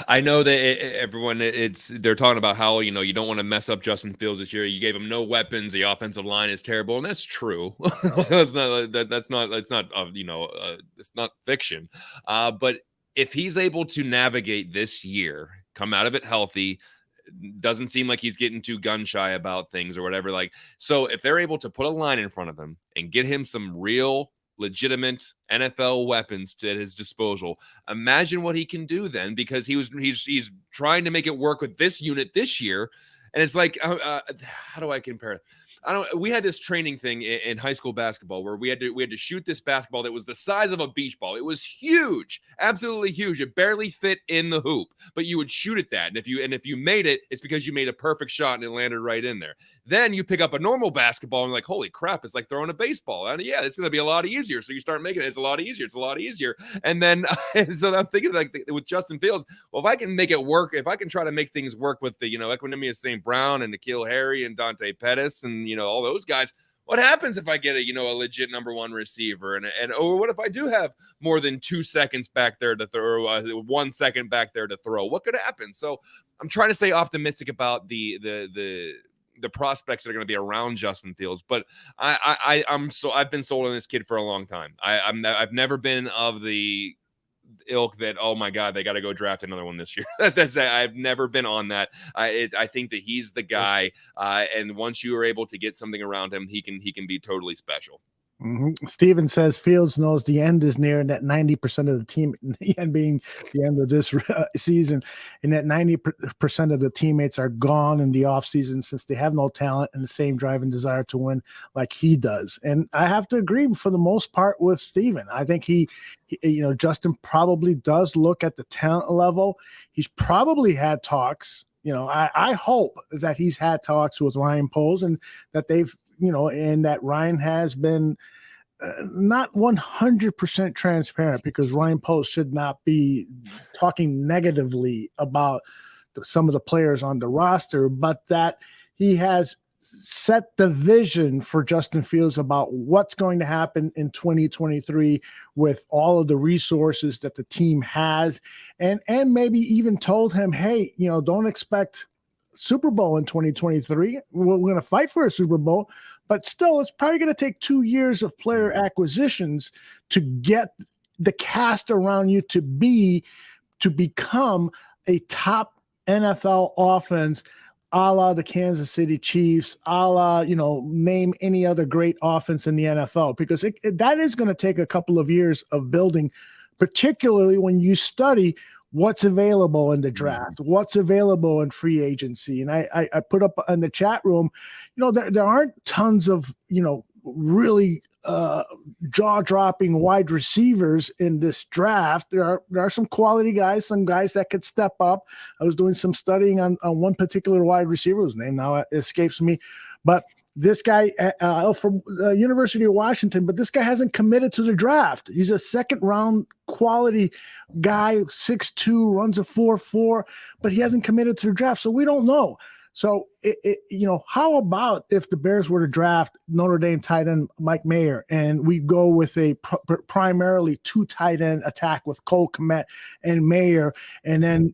I know that everyone, they're talking about how, you don't want to mess up Justin Fields this year. You gave him no weapons. The offensive line is terrible. And that's true. It's not fiction. But if he's able to navigate this year, come out of it healthy, doesn't seem like he's getting too gun shy about things or whatever. So if they're able to put a line in front of him and get him some real legitimate NFL weapons at his disposal, imagine what he can do then, because he's trying to make it work with this unit this year. And it's like, how do I compare it? We had this training thing in high school basketball where we had to shoot this basketball that was the size of a beach ball. It was huge, absolutely huge. It barely fit in the hoop, but you would shoot at that. And if you made it, it's because you made a perfect shot and it landed right in there. Then you pick up a normal basketball and you're like, holy crap, it's like throwing a baseball. And yeah, it's going to be a lot easier. So you start making it. It's a lot easier. It's a lot easier. And then, so I'm thinking with Justin Fields, well, if I can make it work, if I can try to make things work with the, Equanimous St. Brown and N'Keal Harry and Dante Pettis and, all those guys, what happens if I get a legit number one receiver or what if I do have more than 2 seconds back there to throw, 1 second back there to throw? What could happen? So I'm trying to stay optimistic about the prospects that are going to be around Justin Fields, but I've been sold on this kid for a long time. I've never been of the ilk that, oh my God, they got to go draft another one this year. I've never been on that. I think that he's the guy, and once you are able to get something around him, he can be totally special. Mm-hmm. Steven says Fields knows the end is near, and that 90% of the team, the end being the end of this season, and that 90% of the teammates are gone in the offseason since they have no talent and the same drive and desire to win like he does. And I have to agree for the most part with Steven. I think he Justin probably does look at the talent level. He's probably had talks. I hope that he's had talks with Ryan Poles and that they've, and that Ryan has been not 100% transparent, because Ryan Poles should not be talking negatively about some of the players on the roster, but that he has set the vision for Justin Fields about what's going to happen in 2023 with all of the resources that the team has, and maybe even told him, hey, don't expect Super Bowl in 2023. We're going to fight for a Super Bowl, but still it's probably going to take 2 years of player acquisitions to get the cast around you to become a top NFL offense, a la the Kansas City Chiefs, a la, name any other great offense in the NFL, because that is going to take a couple of years of building, particularly when you study what's available in the draft, what's available in free agency. And I put up in the chat room, there aren't tons of, really jaw-dropping wide receivers in this draft. There are some quality guys, some guys that could step up. I was doing some studying on one particular wide receiver whose name now escapes me, but this guy from the University of Washington, but this guy hasn't committed to the draft. He's a second-round quality guy, 6'2", runs a 4.4, but he hasn't committed to the draft, so we don't know. So, how about if the Bears were to draft Notre Dame tight end Mike Mayer, and we go with a primarily 2 tight end attack with Cole Kmet and Mayer, and then,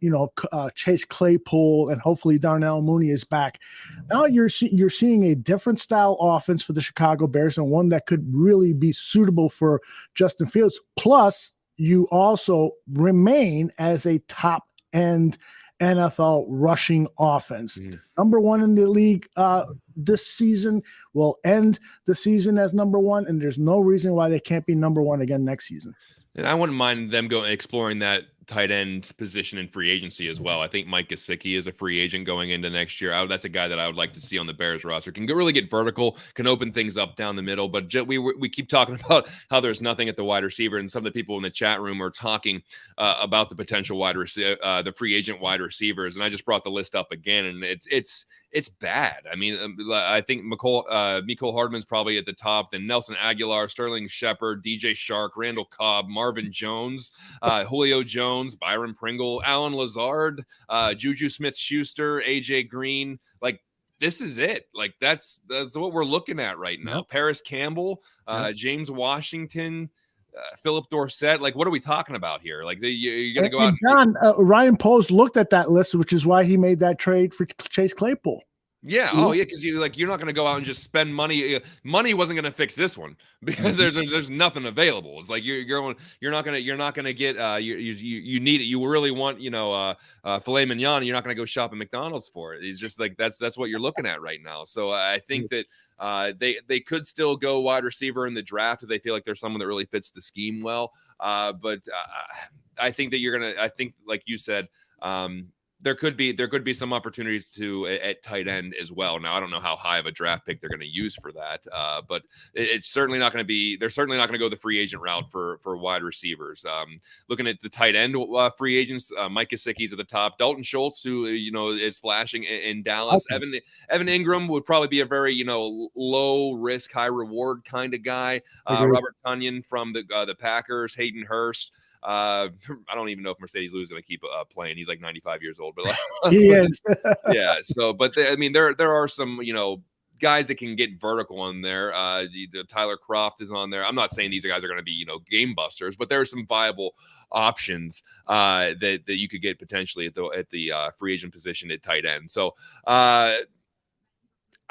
Chase Claypool, and hopefully Darnell Mooney is back. Now you're seeing a different style offense for the Chicago Bears, and one that could really be suitable for Justin Fields. Plus, you also remain as a top end NFL rushing offense. Number 1 in the league this season, will end the season as number 1, and there's no reason why they can't be number 1 again next season. And I wouldn't mind them exploring that tight end position in free agency as well. I think Mike Gesicki is a free agent going into next year. That's a guy that I would like to see on the Bears roster. Can really get vertical, can open things up down the middle. But we keep talking about how there's nothing at the wide receiver, and some of the people in the chat room are talking about the potential wide receiver, the free agent wide receivers. And I just brought the list up again, and it's bad. I mean, I think Mecole Hardman's probably at the top, then Nelson Aguilar, Sterling Shepard, DJ Shark, Randall Cobb, Marvin Jones, Julio Jones, Byron Pringle, Alan Lazard, Juju Smith-Schuster, AJ Green. Like, this is it. Like, that's what we're looking at right now. Yep. Paris Campbell, James Washington, Philip Dorsett. Like, what are we talking about here? Like, you're going to go out and John, Ryan Post looked at that list, which is why he made that trade for Chase Claypool. Yeah. Oh, yeah. Because you're not going to go out and just spend money. Money wasn't going to fix this one because there's nothing available. It's like you're not going to get you need it. You really want filet mignon. And you're not going to go shop at McDonald's for it. It's just like that's what you're looking at right now. So I think that they could still go wide receiver in the draft if they feel like there's someone that really fits the scheme well. But I think that I think like you said. There could be some opportunities at tight end as well. Now, I don't know how high of a draft pick they're going to use for that, but it's certainly not going to be. They're certainly not going to go the free agent route for wide receivers. Looking at the tight end free agents, Mike Gesicki's at the top. Dalton Schultz, who is flashing in Dallas. Okay. Evan Ingram would probably be a very low risk, high reward kind of guy. Robert Tonyan from the Packers. Hayden Hurst. I don't even know if Mercedes Lewis is going to keep playing. He's like 95 years old, but he is. Yeah. So, but there are some guys that can get vertical on there. Tyler Kroft is on there. I'm not saying these guys are going to be game busters, but there are some viable options that you could get potentially at the free agent position at tight end. So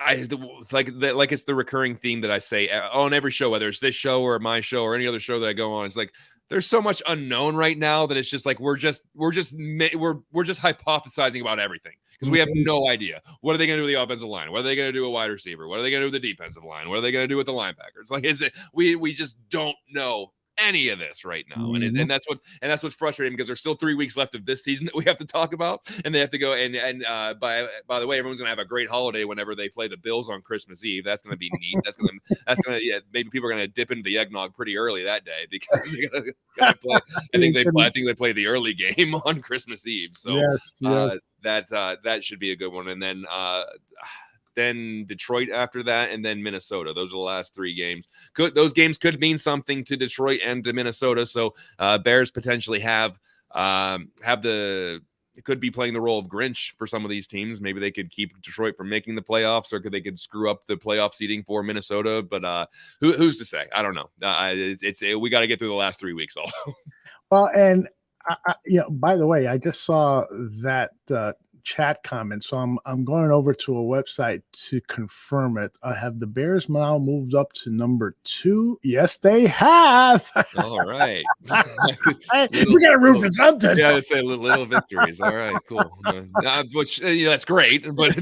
it's the recurring theme that I say on every show, whether it's this show or my show or any other show that I go on. It's like, there's so much unknown right now that it's just like we're just hypothesizing about everything because we have no idea. What are they going to do with the offensive line? What are they going to do with wide receiver? What are they going to do with the defensive line? What are they going to do with the linebackers? Like, we just don't know any of this right now, and that's what's frustrating because there's still 3 weeks left of this season that we have to talk about, and they have to go and by the way, everyone's gonna have a great holiday whenever they play the Bills on Christmas Eve. That's gonna be neat. That's gonna maybe people are gonna dip into the eggnog pretty early that day because they're gonna play. I think they play the early game on Christmas Eve. So yes. That should be a good one, and then Detroit after that, and then Minnesota. Those are the last 3 games. Those games could mean something to Detroit and to Minnesota. So Bears potentially have the could be playing the role of Grinch for some of these teams. Maybe they could keep Detroit from making the playoffs, or they could screw up the playoff seeding for Minnesota. But who's to say? I don't know. We got to get through the last 3 weeks also. Well, and by the way, I just saw that chat comment, so I'm going over to a website to confirm it. Have the Bears now moved up to number 2? Yes, they have. All right. You got to root for something. Yeah, I say little victories. All right, cool. Which that's great, but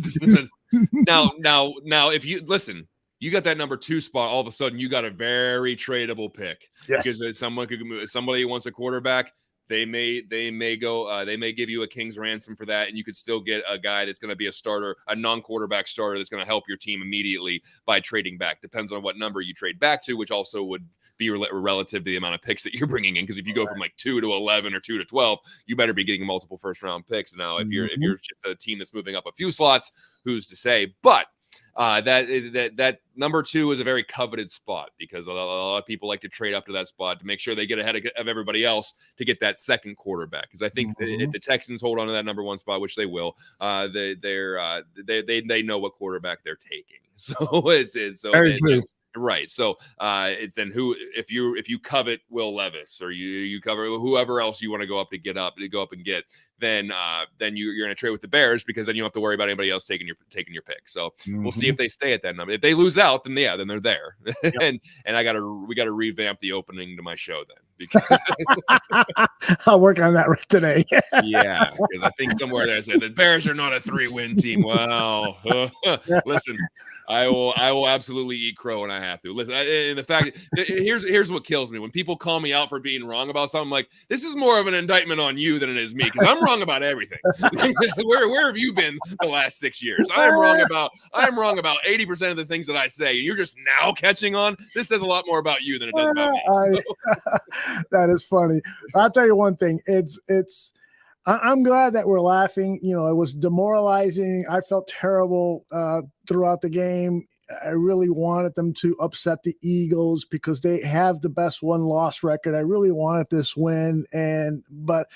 now, if you listen, you got that number 2 spot. All of a sudden, you got a very tradable pick. Yes, because somebody wants a quarterback. They may give you a king's ransom for that, and you could still get a guy that's going to be a starter, a non-quarterback starter that's going to help your team immediately by trading back. Depends on what number you trade back to, which also would be relative to the amount of picks that you're bringing in. Because if you go from like 2 to 11 or 2 to 12, you better be getting multiple first-round picks. Now, if you're just a team that's moving up a few slots, who's to say? But that number 2 is a very coveted spot because a lot of people like to trade up to that spot to make sure they get ahead of everybody else to get that second quarterback. Because I think if the Texans hold on to that number 1 spot, which they will, they know what quarterback they're taking. So right. So it's then if you covet Will Levis or you cover whoever else you want to go up and get, then you're going to trade with the Bears because then you don't have to worry about anybody else taking your pick. So we'll see if they stay at that number. If they lose out, then they're there. Yep. and we got to revamp the opening to my show then. Because I'll work on that right today. Yeah, because I think somewhere there I said the Bears are not a 3-win team. Well, listen, I will absolutely eat crow when I have to. Listen, and the fact here's what kills me when people call me out for being wrong about something. Like, this is more of an indictment on you than it is me because I'm wrong about everything. Where have you been the last 6 years? I'm wrong about 80% of the things that I say, and you're just now catching on. This says a lot more about you than it does about me. So. That is funny. I'll tell you one thing. I'm glad that we're laughing. It was demoralizing. I felt terrible throughout the game. I really wanted them to upset the Eagles because they have the best one-loss record. I really wanted this win, but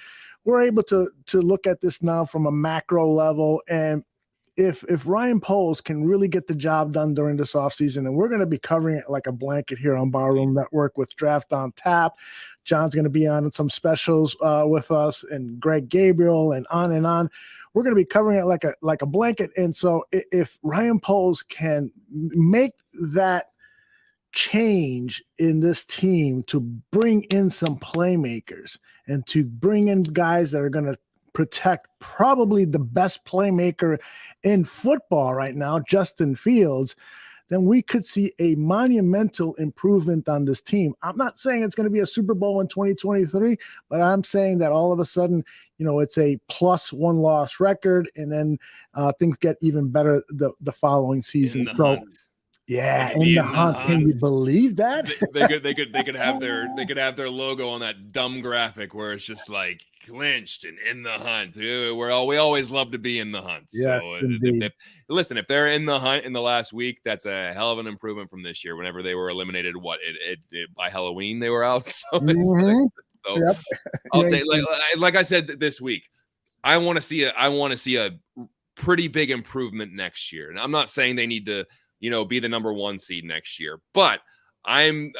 we're able to look at this now from a macro level. And if Ryan Poles can really get the job done during this offseason, and we're going to be covering it like a blanket here on Barroom Network with Draft on Tap. John's going to be on some specials with us, and Greg Gabriel, and on and on. We're going to be covering it like a blanket. And so if Ryan Poles can make that change in this team to bring in some playmakers and to bring in guys that are going to protect probably the best playmaker in football right now, Justin Fields, then we could see a monumental improvement on this team. I'm not saying it's going to be a Super Bowl in 2023, but I'm saying that all of a sudden, it's a plus 1-loss record, and then things get even better the following season. Yeah, in the hunt. Can you believe that? They could have their logo on that dumb graphic where it's just like clinched and in the hunt. We always love to be in the hunt. Yeah, so listen, if they're in the hunt in the last week, that's a hell of an improvement from this year. Whenever they were eliminated, by Halloween they were out. So Yep. I'll say like I said this week, I want to see a pretty big improvement next year. And I'm not saying they need to be the number 1 seed next year, but I've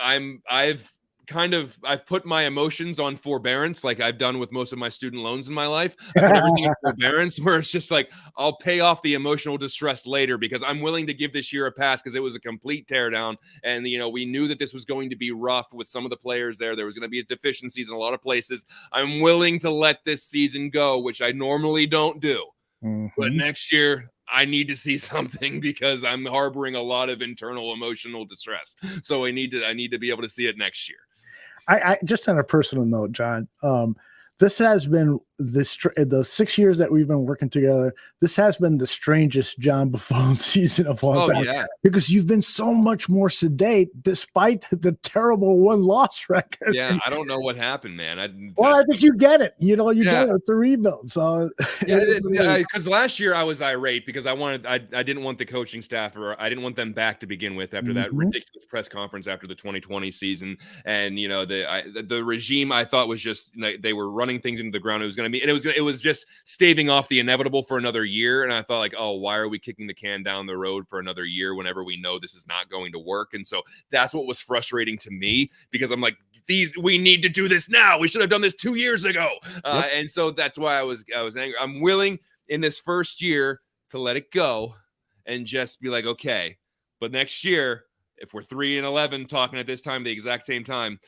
put my emotions on forbearance, like I've done with most of my student loans in my life. I put everything in forbearance, where it's just like I'll pay off the emotional distress later because I'm willing to give this year a pass because it was a complete teardown, and we knew that this was going to be rough with some of the players there. There was going to be deficiencies in a lot of places. I'm willing to let this season go, which I normally don't do, but next year I need to see something because I'm harboring a lot of internal emotional distress. So I need to be able to see it next year. I just on a personal note, John, this has been the 6 years that we've been working together. This has been the strangest John Buffon season of all time. Yeah. Because you've been so much more sedate despite the terrible 1-loss record. Yeah, I don't know what happened, man. I think you get it. Get it. It's a rebuild. So because last year I was irate because I didn't want the coaching staff, or I didn't want them back to begin with after that ridiculous press conference after the 2020 season, and the regime I thought was just they were running running things into the ground. It was just staving off the inevitable for another year. And I thought like, oh, why are we kicking the can down the road for another year whenever we know this is not going to work? And so that's what was frustrating to me, because I'm like, we need to do this now. We should have done this 2 years ago. And so that's why I was angry. I'm willing in this first year to let it go and just be like, okay, but next year, if we're 3-11 talking at this time, the exact same time,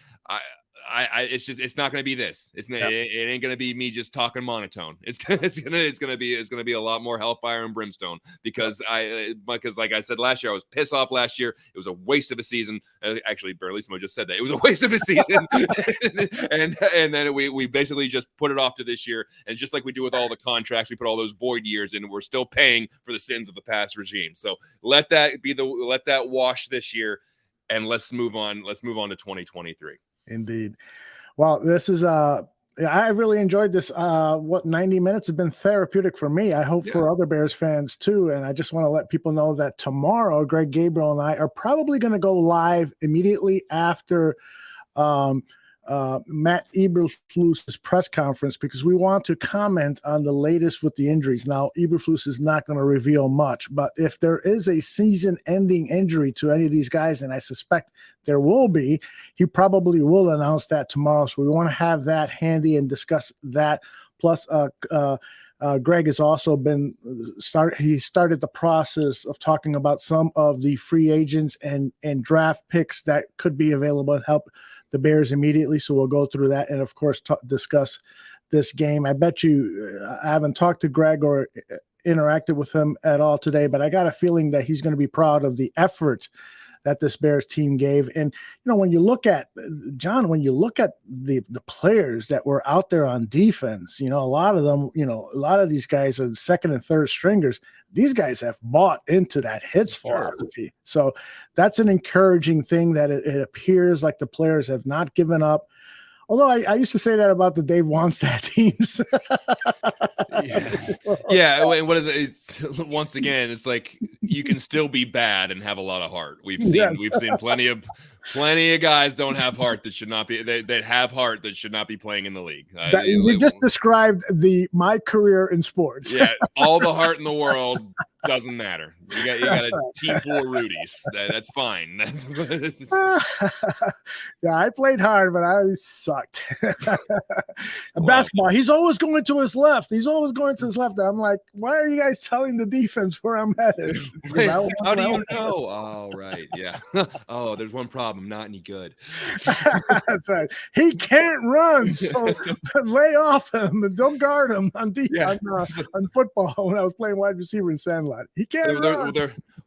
it's not going to be this. It ain't going to be me just talking monotone. It's going to be a lot more hellfire and brimstone, because like I said last year, I was pissed off last year. It was a waste of a season. Actually, Barrelissimo just said that it was a waste of a season, and then we basically just put it off to this year. And just like we do with all the contracts, we put all those void years in. We're still paying for the sins of the past regime. So let that wash this year, and let's move on. Let's move on to 2023. Indeed. Well, this is I really enjoyed this. 90 minutes have been therapeutic for me. I hope for other Bears fans too. And I just want to let people know that tomorrow, Greg Gabriel and I are probably going to go live immediately after Matt Eberflus's press conference, because we want to comment on the latest with the injuries. Now, Eberflus is not going to reveal much, but if there is a season-ending injury to any of these guys, and I suspect there will be, he probably will announce that tomorrow. So we want to have that handy and discuss that. Plus, Greg has also he started the process of talking about some of the free agents and draft picks that could be available and help the Bears immediately. So we'll go through that and, of course, discuss this game. I bet you I haven't talked to Greg or interacted with him at all today, but I got a feeling that he's going to be proud of the effort that this Bears team gave. And, when you look at, John, when you look at the players that were out there on defense, a lot of them, a lot of these guys are second and third stringers. These guys have bought into that hits philosophy. So that's an encouraging thing, that it appears like the players have not given up. Although I used to say that about the Dave Wannstedt teams. Yeah. What is it? It's, once again, it's like you can still be bad and have a lot of heart. We've seen plenty of guys don't have heart that should not be that have heart that should not be playing in the league. We just described my career in sports. Yeah, all the heart in the world doesn't matter. You got a team full of Rudies. That's fine. Yeah, I played hard, but I sucked. Basketball, he's always going to his left. I'm like, why are you guys telling the defense where I'm headed? How do you know? Oh, right. Yeah. Oh, there's one problem. Not any good. That's right. He can't run, so lay off him and don't guard him on football. When I was playing wide receiver in Sandlot, he can't run.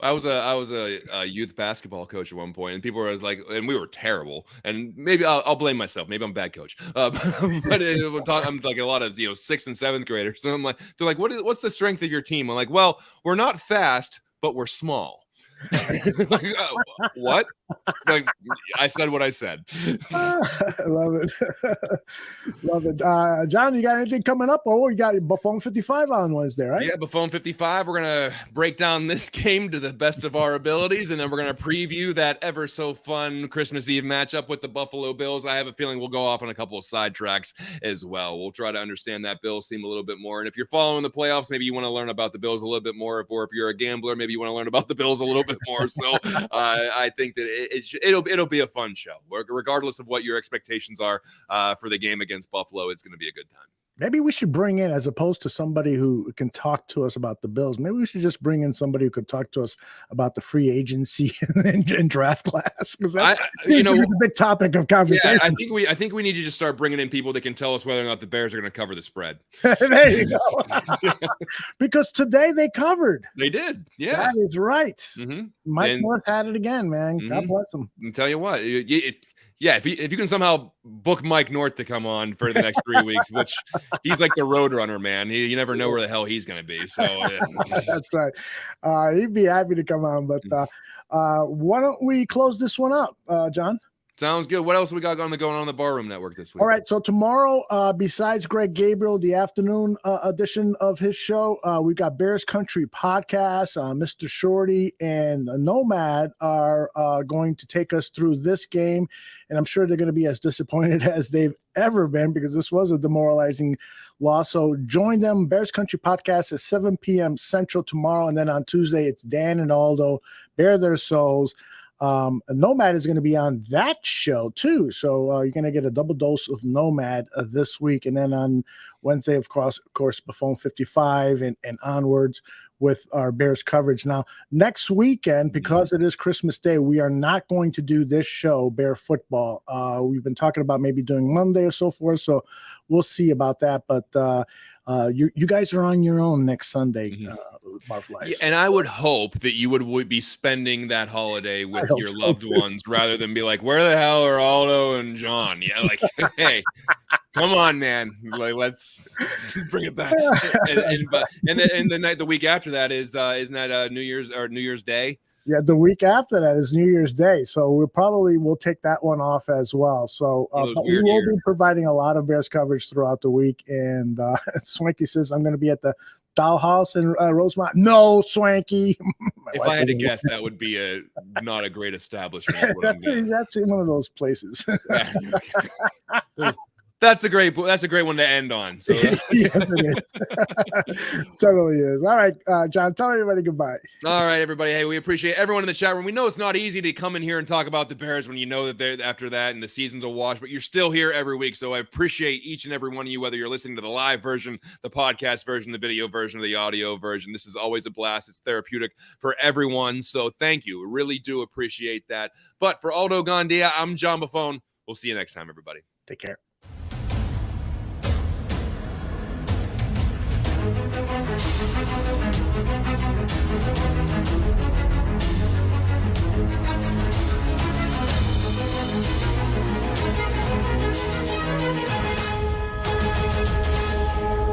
I was a youth basketball coach at one point, and people were like, and we were terrible. And maybe I'll blame myself. Maybe I'm a bad coach. But I'm like a lot of 6th and 7th graders. So I'm like, they're like, what's the strength of your team? I'm like, well, we're not fast, but we're small. Like, what? Like, I said what I said. Love it. Love it. John, you got anything coming up? Oh, you got Buffon 55 on Wednesday, right? Yeah, Buffon 55. We're going to break down this game to the best of our abilities, and then we're going to preview that ever so fun Christmas Eve matchup with the Buffalo Bills. I have a feeling we'll go off on a couple of sidetracks as well. We'll try to understand that Bills team a little bit more. And if you're following the playoffs, maybe you want to learn about the Bills a little bit more. Or if you're a gambler, maybe you want to learn about the Bills a little bit more. So I think that it'll be a fun show, regardless of what your expectations are for the game against Buffalo. It's going to be a good time. Maybe we should bring in, as opposed to somebody who can talk to us about the Bills, maybe we should just bring in somebody who could talk to us about the free agency and draft class, because that seems to be the big topic of conversation. Yeah, I think we need to just start bringing in people that can tell us whether or not the Bears are going to cover the spread. There you go. Because today they covered. They did. Yeah, that is right. Mm-hmm. Mike North had it again, man. Mm-hmm. God bless him. I'll tell you what. If you can somehow book Mike North to come on for the next 3 weeks, which he's like the road runner, man. You never know where the hell he's going to be. So that's right. He'd be happy to come on. But why don't we close this one up, John? Sounds good. What else we got going on the Barroom Network this week? All right. So tomorrow, besides Greg Gabriel, the afternoon edition of his show, we got Bears Country Podcast. Mr. Shorty and Nomad are going to take us through this game. And I'm sure they're going to be as disappointed as they've ever been because this was a demoralizing loss. So join them. Bears Country Podcast at 7 p.m. Central tomorrow. And then on Tuesday, it's Dan and Aldo, Bare Their Souls. Nomad is going to be on that show too, so you're going to get a double dose of Nomad this week, and then on Wednesday, of course, Buffon 55 and onwards with our Bears coverage. Now, next weekend, because it is Christmas Day, we are not going to do this show, Bear Football. We've been talking about maybe doing Monday or so forth, so we'll see about that. But you guys are on your own next Sunday. Yeah, and I would hope that you would be spending that holiday with your loved ones rather than be like, where the hell are Aldo and John? Yeah, like, hey, come on, man. Like, let's bring it back. And then the week after that isn't that New Year's Day? Yeah, the week after that is New Year's Day, so we'll take that one off as well. So but we will be providing a lot of Bears coverage throughout the week. And Swanky says I'm going to be at the Dollhouse in Rosemont. No, Swanky. If I had to guess, that would be not a great establishment. That's in one of those places. That's a great one to end on. So yes, it is. Totally is. All right, John, tell everybody goodbye. All right, everybody. Hey, we appreciate everyone in the chat room. We know it's not easy to come in here and talk about the Bears when you know that they're after that and the season's a wash, but you're still here every week. So I appreciate each and every one of you, whether you're listening to the live version, the podcast version, the video version, or the audio version. This is always a blast. It's therapeutic for everyone. So thank you. We really do appreciate that. But for Aldo Gandia, I'm John Buffon. We'll see you next time, everybody. Take care.